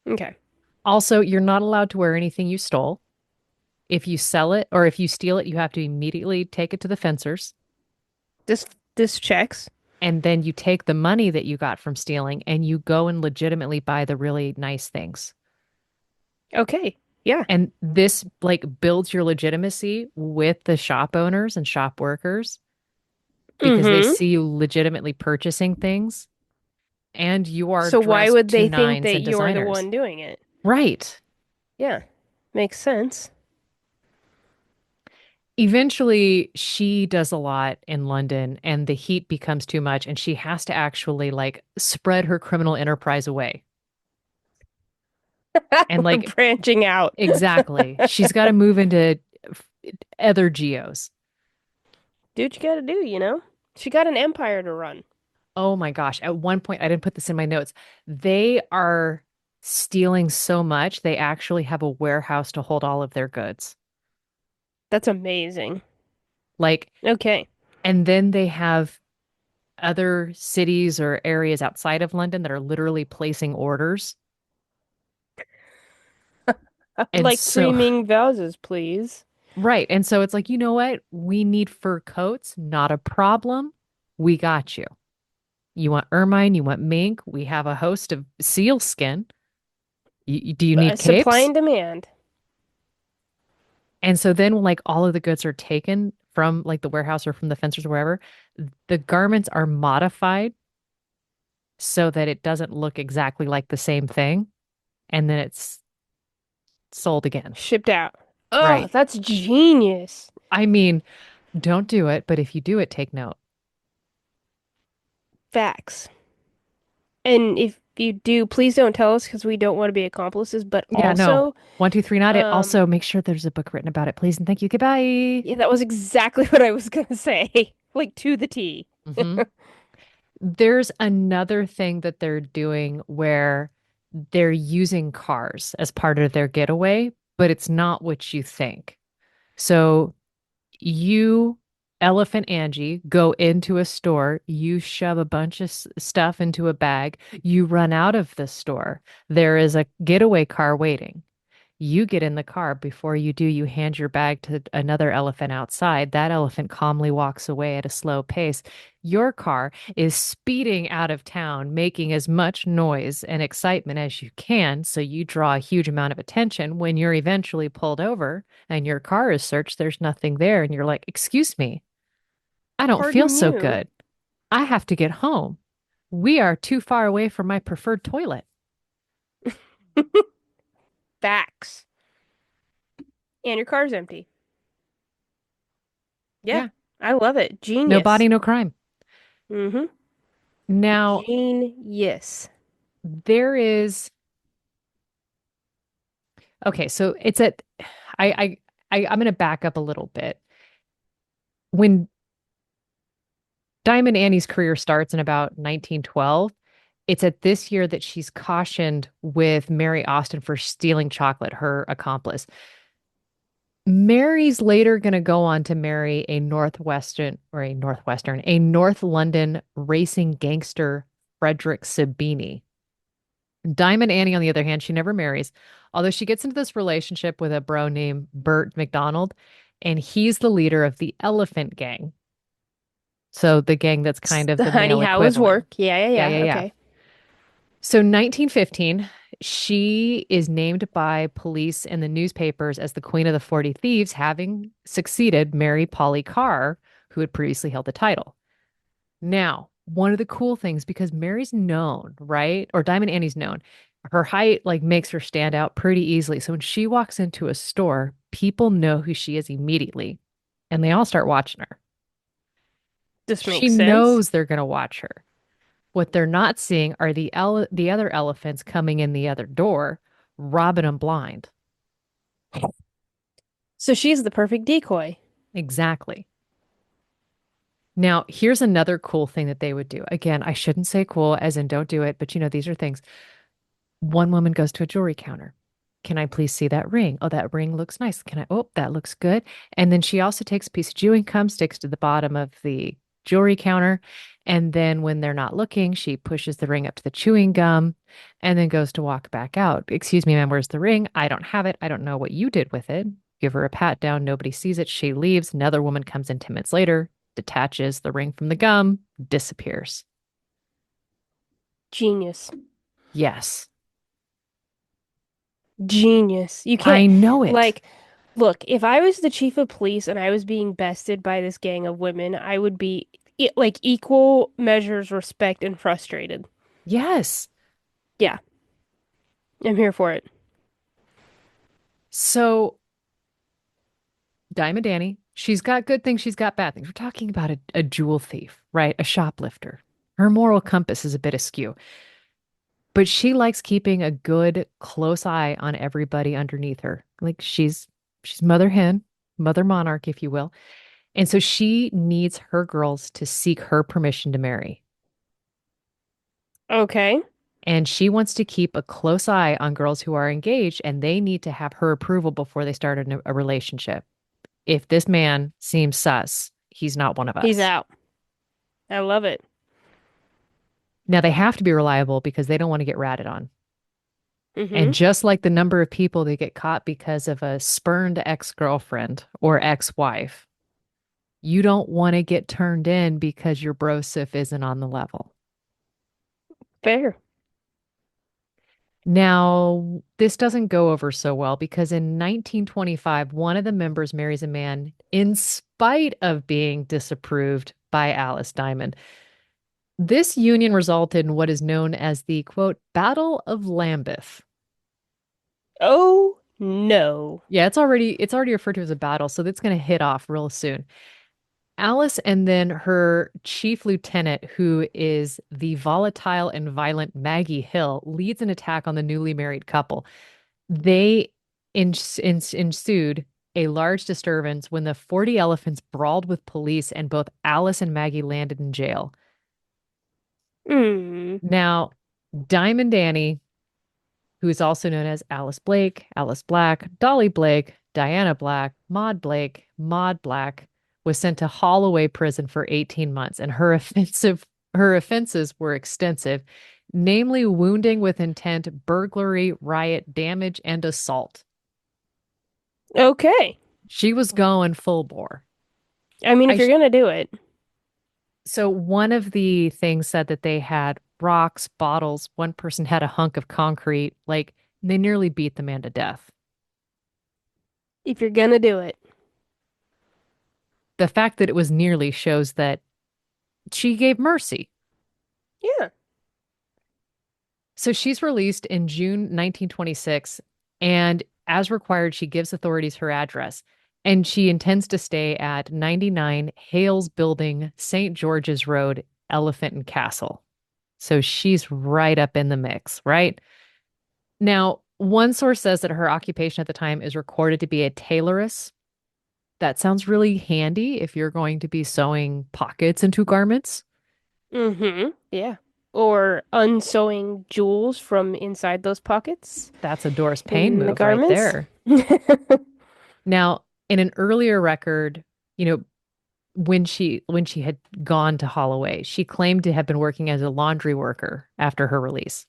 Speaker 2: Okay.
Speaker 1: Also, you're not allowed to wear anything you stole. If you sell it or if you steal it, you have to immediately take it to the fencers.
Speaker 2: This checks.
Speaker 1: And then you take the money that you got from stealing and you go and legitimately buy the really nice things.
Speaker 2: Okay. Yeah.
Speaker 1: And this like builds your legitimacy with the shop owners and shop workers because they
Speaker 2: Mm-hmm.
Speaker 1: see you legitimately purchasing things and you are
Speaker 2: So why
Speaker 1: dressed
Speaker 2: would
Speaker 1: to
Speaker 2: they think
Speaker 1: nines
Speaker 2: that
Speaker 1: and
Speaker 2: you're the
Speaker 1: designers.
Speaker 2: one doing it?
Speaker 1: Right.
Speaker 2: Yeah. Makes sense.
Speaker 1: Eventually, she does a lot in London and the heat becomes too much and she has to actually like spread her criminal enterprise away. And
Speaker 2: We're
Speaker 1: like,
Speaker 2: branching out.
Speaker 1: exactly, she's got to move into other geos.
Speaker 2: Do what you gotta do, you know? She got an empire to run.
Speaker 1: Oh my gosh. At one point, I didn't put this in my notes. They are stealing so much, they actually have a warehouse to hold all of their goods.
Speaker 2: That's amazing.
Speaker 1: Like,
Speaker 2: Okay.
Speaker 1: and then they have other cities or areas outside of London that are literally placing orders.
Speaker 2: I would
Speaker 1: And
Speaker 2: like
Speaker 1: so,
Speaker 2: creaming vases, please.
Speaker 1: right. And so it's like, you know what? We need fur coats, not a problem. We got you. You want ermine, you want mink. We have a host of seal skin. Do you need
Speaker 2: Supply
Speaker 1: capes?
Speaker 2: and demand.
Speaker 1: And so then when like all of the goods are taken from like the warehouse or from the fencers or wherever, the garments are modified so that it doesn't look exactly like the same thing. And then it's sold again.
Speaker 2: Shipped out. Oh,
Speaker 1: Right.
Speaker 2: that's genius.
Speaker 1: I mean, don't do it, but if you do it, take note.
Speaker 2: Facts. And if you do, please don't tell us because we don't want to be accomplices. But
Speaker 1: Yeah, no.
Speaker 2: also,
Speaker 1: One, two, three, not it.
Speaker 2: um,
Speaker 1: Also, make sure there's a book written about it, please. And thank you. Goodbye.
Speaker 2: yeah, that was exactly what I was gonna say. Like to the T.
Speaker 1: Hmm. There's another thing that they're doing where they're using cars as part of their getaway, but it's not what you think. So you, Elephant Angie, go into a store, you shove a bunch of stuff into a bag, you run out of the store. There is a getaway car waiting. You get in the car. Before you do, you hand your bag to another elephant outside. That elephant calmly walks away at a slow pace. Your car is speeding out of town, making as much noise and excitement as you can. So you draw a huge amount of attention. When you're eventually pulled over and your car is searched, there's nothing there. And you're like, excuse me, I don't feel
Speaker 2: Pardon
Speaker 1: so
Speaker 2: you.
Speaker 1: good. I have to get home. We are too far away from my preferred toilet.
Speaker 2: Facts. And your car's empty. Yeah,
Speaker 1: Yeah,
Speaker 2: I love it.
Speaker 1: no
Speaker 2: Genius.
Speaker 1: body, no crime.
Speaker 2: Mm-hmm.
Speaker 1: Now,
Speaker 2: Genius.
Speaker 1: there is okay, so it's at I I'm going to back up a little bit. When Diamond Annie's career starts in about 1912, it's at this year that she's cautioned with Mary Austin for stealing chocolate, her accomplice. Mary's later going to go on to marry a North London racing gangster, Frederick Sabini. Diamond Annie, on the other hand, she never marries, although she gets into this relationship with a bro named Bert McDonald, and he's the leader of the Elephant Gang. So the gang that's kind of
Speaker 2: The
Speaker 1: the
Speaker 2: honey
Speaker 1: male
Speaker 2: hows
Speaker 1: equivalent.
Speaker 2: work. Yeah, yeah,
Speaker 1: Yeah, yeah,
Speaker 2: yeah.
Speaker 1: yeah.
Speaker 2: Okay.
Speaker 1: So 1915, she is named by police and the newspapers as the Queen of the 40 Thieves, having succeeded Mary Polly Carr, who had previously held the title. Now, one of the cool things, because Mary's known, right? Or Diamond Annie's known, her height like makes her stand out pretty easily. So when she walks into a store, people know who she is immediately, and they all start watching her.
Speaker 2: This
Speaker 1: She
Speaker 2: makes sense.
Speaker 1: knows they're going to watch her. What they're not seeing are the other elephants coming in the other door, robbing them blind.
Speaker 2: So she's the perfect decoy.
Speaker 1: Exactly. Now, here's another cool thing that they would do. Again, I shouldn't say cool as in don't do it, but these are things. One woman goes to a jewelry counter. Can I please see that ring? Oh, that ring looks nice. Can I? Oh, that looks good. And then she also takes a piece of chewing gum, sticks to the bottom of the jewelry counter. And then when they're not looking, she pushes the ring up to the chewing gum and then goes to walk back out. Excuse me, ma'am, where's the ring? I don't have it. I don't know what you did with it. Give her a pat down. Nobody sees it. She leaves. Another woman comes in 10 minutes later, detaches the ring from the gum, disappears.
Speaker 2: Genius.
Speaker 1: Yes,
Speaker 2: Genius. You can't,
Speaker 1: I know it.
Speaker 2: like, look, if I was the chief of police and I was being bested by this gang of women, I would be like equal measures respect and frustrated.
Speaker 1: Yes.
Speaker 2: Yeah, I'm here for it.
Speaker 1: So Diamond Danny, she's got good things, she's got bad things. We're talking about a jewel thief, right? A shoplifter. Her moral compass is a bit askew. but she likes keeping a good close eye on everybody underneath her. Like she's mother hen, mother monarch, if you will. And so she needs her girls to seek her permission to marry.
Speaker 2: Okay.
Speaker 1: And she wants to keep a close eye on girls who are engaged, and they need to have her approval before they start a relationship. If this man seems sus, he's not one of
Speaker 2: He's
Speaker 1: us.
Speaker 2: out. I love it.
Speaker 1: Now they have to be reliable because they don't want to get ratted on. And
Speaker 2: Mm-hmm.
Speaker 1: just like the number of people that get caught because of a spurned ex-girlfriend or ex-wife, you don't want to get turned in because your brosif isn't on the level.
Speaker 2: Fair.
Speaker 1: Now, this doesn't go over so well because in 1925, one of the members marries a man in spite of being disapproved by Alice Diamond. This union resulted in what is known as the quote, Battle of Lambeth.
Speaker 2: Oh no.
Speaker 1: Yeah, it's already referred to as a battle, so that's going to hit off real soon. Alice and then her chief lieutenant, who is the volatile and violent Maggie Hill, leads an attack on the newly married couple. They ensued a large disturbance when the 40 elephants brawled with police and both Alice and Maggie landed in jail.
Speaker 2: Hmm.
Speaker 1: Now, Diamond Danny, who is also known as Alice Blake, Alice Black, Dolly Blake, Diana Black, Maud Blake, Maud Black, was sent to Holloway prison for 18 months, and her offenses were extensive, namely wounding with intent, burglary, riot, damage, and assault.
Speaker 2: Okay.
Speaker 1: She was going full bore.
Speaker 2: I mean, if
Speaker 1: I
Speaker 2: you're
Speaker 1: sh
Speaker 2: gonna do it,
Speaker 1: so one of the things said that they had rocks, bottles. One person had a hunk of concrete. Like they nearly beat the man to death.
Speaker 2: if you're gonna do it.
Speaker 1: The fact that it was nearly shows that she gave mercy.
Speaker 2: Yeah.
Speaker 1: So she's released in June 1926, and as required, she gives authorities her address. And she intends to stay at 99 Hales Building, St. George's Road, Elephant and Castle. So she's right up in the mix, right? Now, one source says that her occupation at the time is recorded to be a tailoress. That sounds really handy if you're going to be sewing pockets into garments.
Speaker 2: Mm-hmm. Yeah. Or unsewing jewels from inside those pockets
Speaker 1: That's a Doris Payne
Speaker 2: in the
Speaker 1: move right
Speaker 2: garments.
Speaker 1: there. Now, in an earlier record, you know, when she had gone to Holloway, she claimed to have been working as a laundry worker after her release.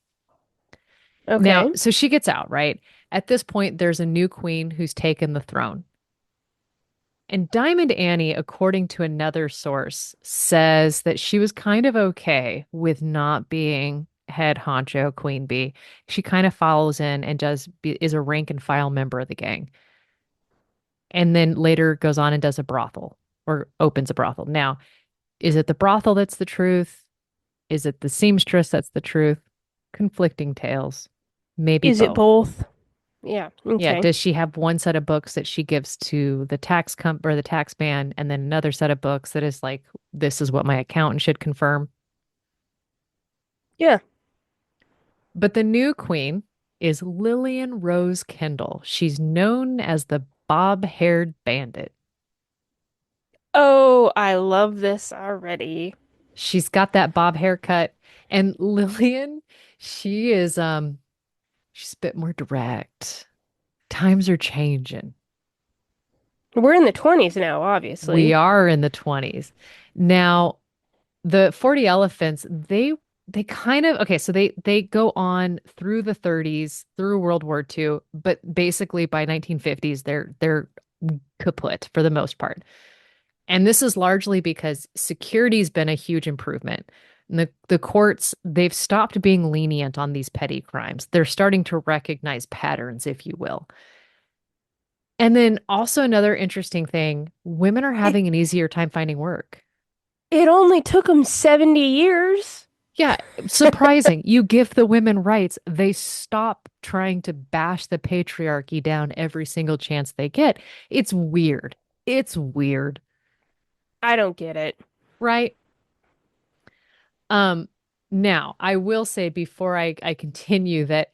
Speaker 1: Now,
Speaker 2: Okay.
Speaker 1: so she gets out, right? At this point, there's a new queen who's taken the throne. And Diamond Annie, according to another source, says that she was kind of okay with not being head honcho queen bee. She kind of follows in and is a rank and file member of the gang. And then later goes on and does a brothel or opens a brothel. Now, is it the brothel that's the truth? Is it the seamstress that's the truth? Conflicting tales. Maybe
Speaker 2: Is it
Speaker 1: both.
Speaker 2: both? Yeah.
Speaker 1: Yeah,
Speaker 2: Okay.
Speaker 1: does she have one set of books that she gives to the or the tax man, and then another set of books that is like, this is what my accountant should confirm?
Speaker 2: Yeah.
Speaker 1: But the new queen is Lillian Rose Kendall. She's known as the bob-haired bandit.
Speaker 2: Oh, I love this already.
Speaker 1: She's got that bob haircut, and Lillian, she is she's a bit more direct. Times are changing.
Speaker 2: We're in the 20s now,
Speaker 1: We
Speaker 2: obviously.
Speaker 1: are in the 20s. Now, the 40 elephants, they kind of okay, so they go on through the 30s, through World War II, but basically by 1950s they're kaput for the most part. And this is largely because security's been a huge improvement. And the courts, they've stopped being lenient on these petty crimes. They're starting to recognize patterns, if you will. And then also another interesting thing, women are
Speaker 2: It
Speaker 1: having an easier time finding work.
Speaker 2: it only took them 70 years.
Speaker 1: Yeah, surprising. You give the women rights, they stop trying to bash the patriarchy down every single chance they get. It's weird. It's weird,
Speaker 2: I don't get it.
Speaker 1: right? Um, Now, I will say before I continue that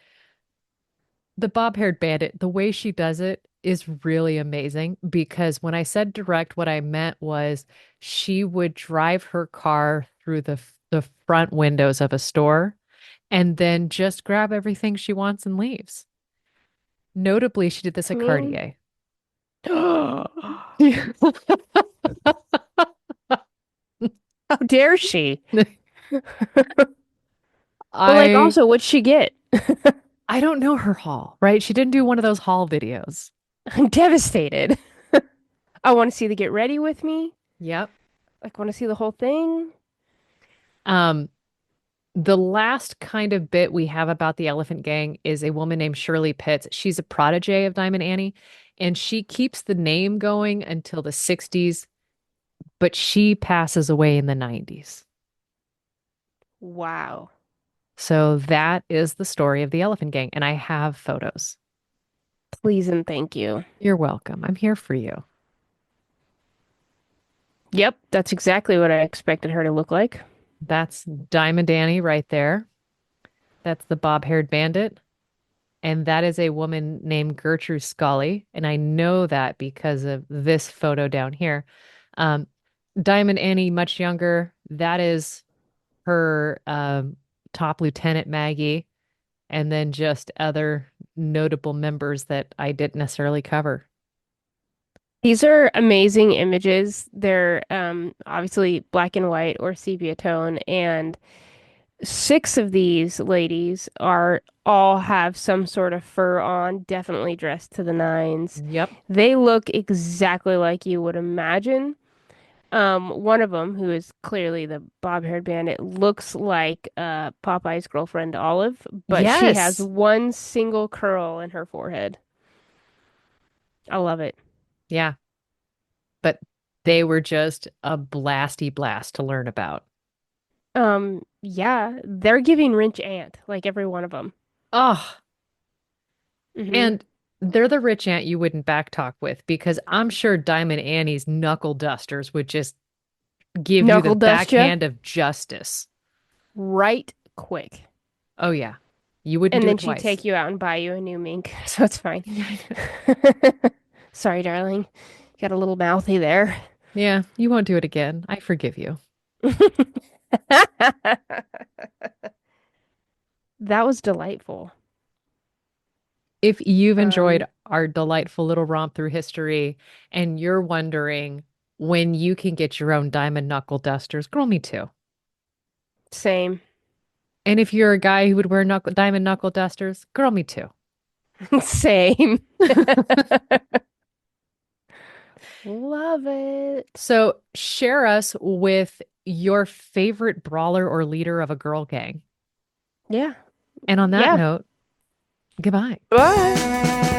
Speaker 1: the bob-haired bandit, the way she does it is really amazing because when I said direct, what I meant was she would drive her car through the front windows of a store and then just grab everything she wants and leaves. Notably, she did this
Speaker 2: I
Speaker 1: at
Speaker 2: mean,
Speaker 1: Cartier.
Speaker 2: how dare she? But like,
Speaker 1: I
Speaker 2: also, what'd she get?
Speaker 1: I don't know her haul, right? She didn't do one of those haul videos.
Speaker 2: I'm devastated. I want to see the get ready with me.
Speaker 1: Yep.
Speaker 2: Like, want to see the whole thing.
Speaker 1: Um, the last kind of bit we have about the Elephant Gang is a woman named Shirley Pitts. She's a protege of Diamond Annie, and she keeps the name going until the 60s, but she passes away in the 90s.
Speaker 2: Wow.
Speaker 1: So that is the story of the Elephant Gang, and I have photos.
Speaker 2: Please and thank you.
Speaker 1: You're welcome. I'm here for you.
Speaker 2: Yep, that's exactly what I expected her to look like.
Speaker 1: That's Diamond Annie right there. That's the bob-haired bandit. And that is a woman named Gertrude Scully. And I know that because of this photo down here. Um, Diamond Annie, much younger. That is her top lieutenant Maggie. And then just other notable members that I didn't necessarily cover.
Speaker 2: These are amazing images. They're obviously black and white or sepia tone, and six of these ladies are all have some sort of fur on, definitely dressed to the nines.
Speaker 1: Yep.
Speaker 2: They look exactly like you would imagine. One of them, who is clearly the bob-haired bandit, looks like Popeye's girlfriend Olive, but she has
Speaker 1: Yes.
Speaker 2: one single curl in her forehead. I love it.
Speaker 1: Yeah. But they were just a blasty blast to learn about.
Speaker 2: Yeah, they're giving rich aunt, like every one of them.
Speaker 1: Oh,
Speaker 2: Mm-hmm.
Speaker 1: and they're the rich aunt you wouldn't backtalk with because I'm sure Diamond Annie's knuckle dusters would just give you the
Speaker 2: Knuckle dust ya
Speaker 1: backhand of justice.
Speaker 2: right quick.
Speaker 1: Oh, yeah. You wouldn't
Speaker 2: And
Speaker 1: do
Speaker 2: then
Speaker 1: it
Speaker 2: she'd
Speaker 1: twice.
Speaker 2: take you out and buy you a new mink, so it's fine. Sorry, darling. Got a little mouthy there.
Speaker 1: Yeah, you won't do it again. I forgive you.
Speaker 2: That was delightful.
Speaker 1: If you've enjoyed
Speaker 2: Um,
Speaker 1: our delightful little romp through history and you're wondering when you can get your own diamond knuckle dusters, girl, me too.
Speaker 2: Same.
Speaker 1: And if you're a guy who would wear diamond knuckle dusters, girl, me too.
Speaker 2: Same. Love it.
Speaker 1: So share us with your favorite brawler or leader of a girl gang.
Speaker 2: Yeah.
Speaker 1: And on that
Speaker 2: Yeah.
Speaker 1: note, goodbye.
Speaker 2: Bye.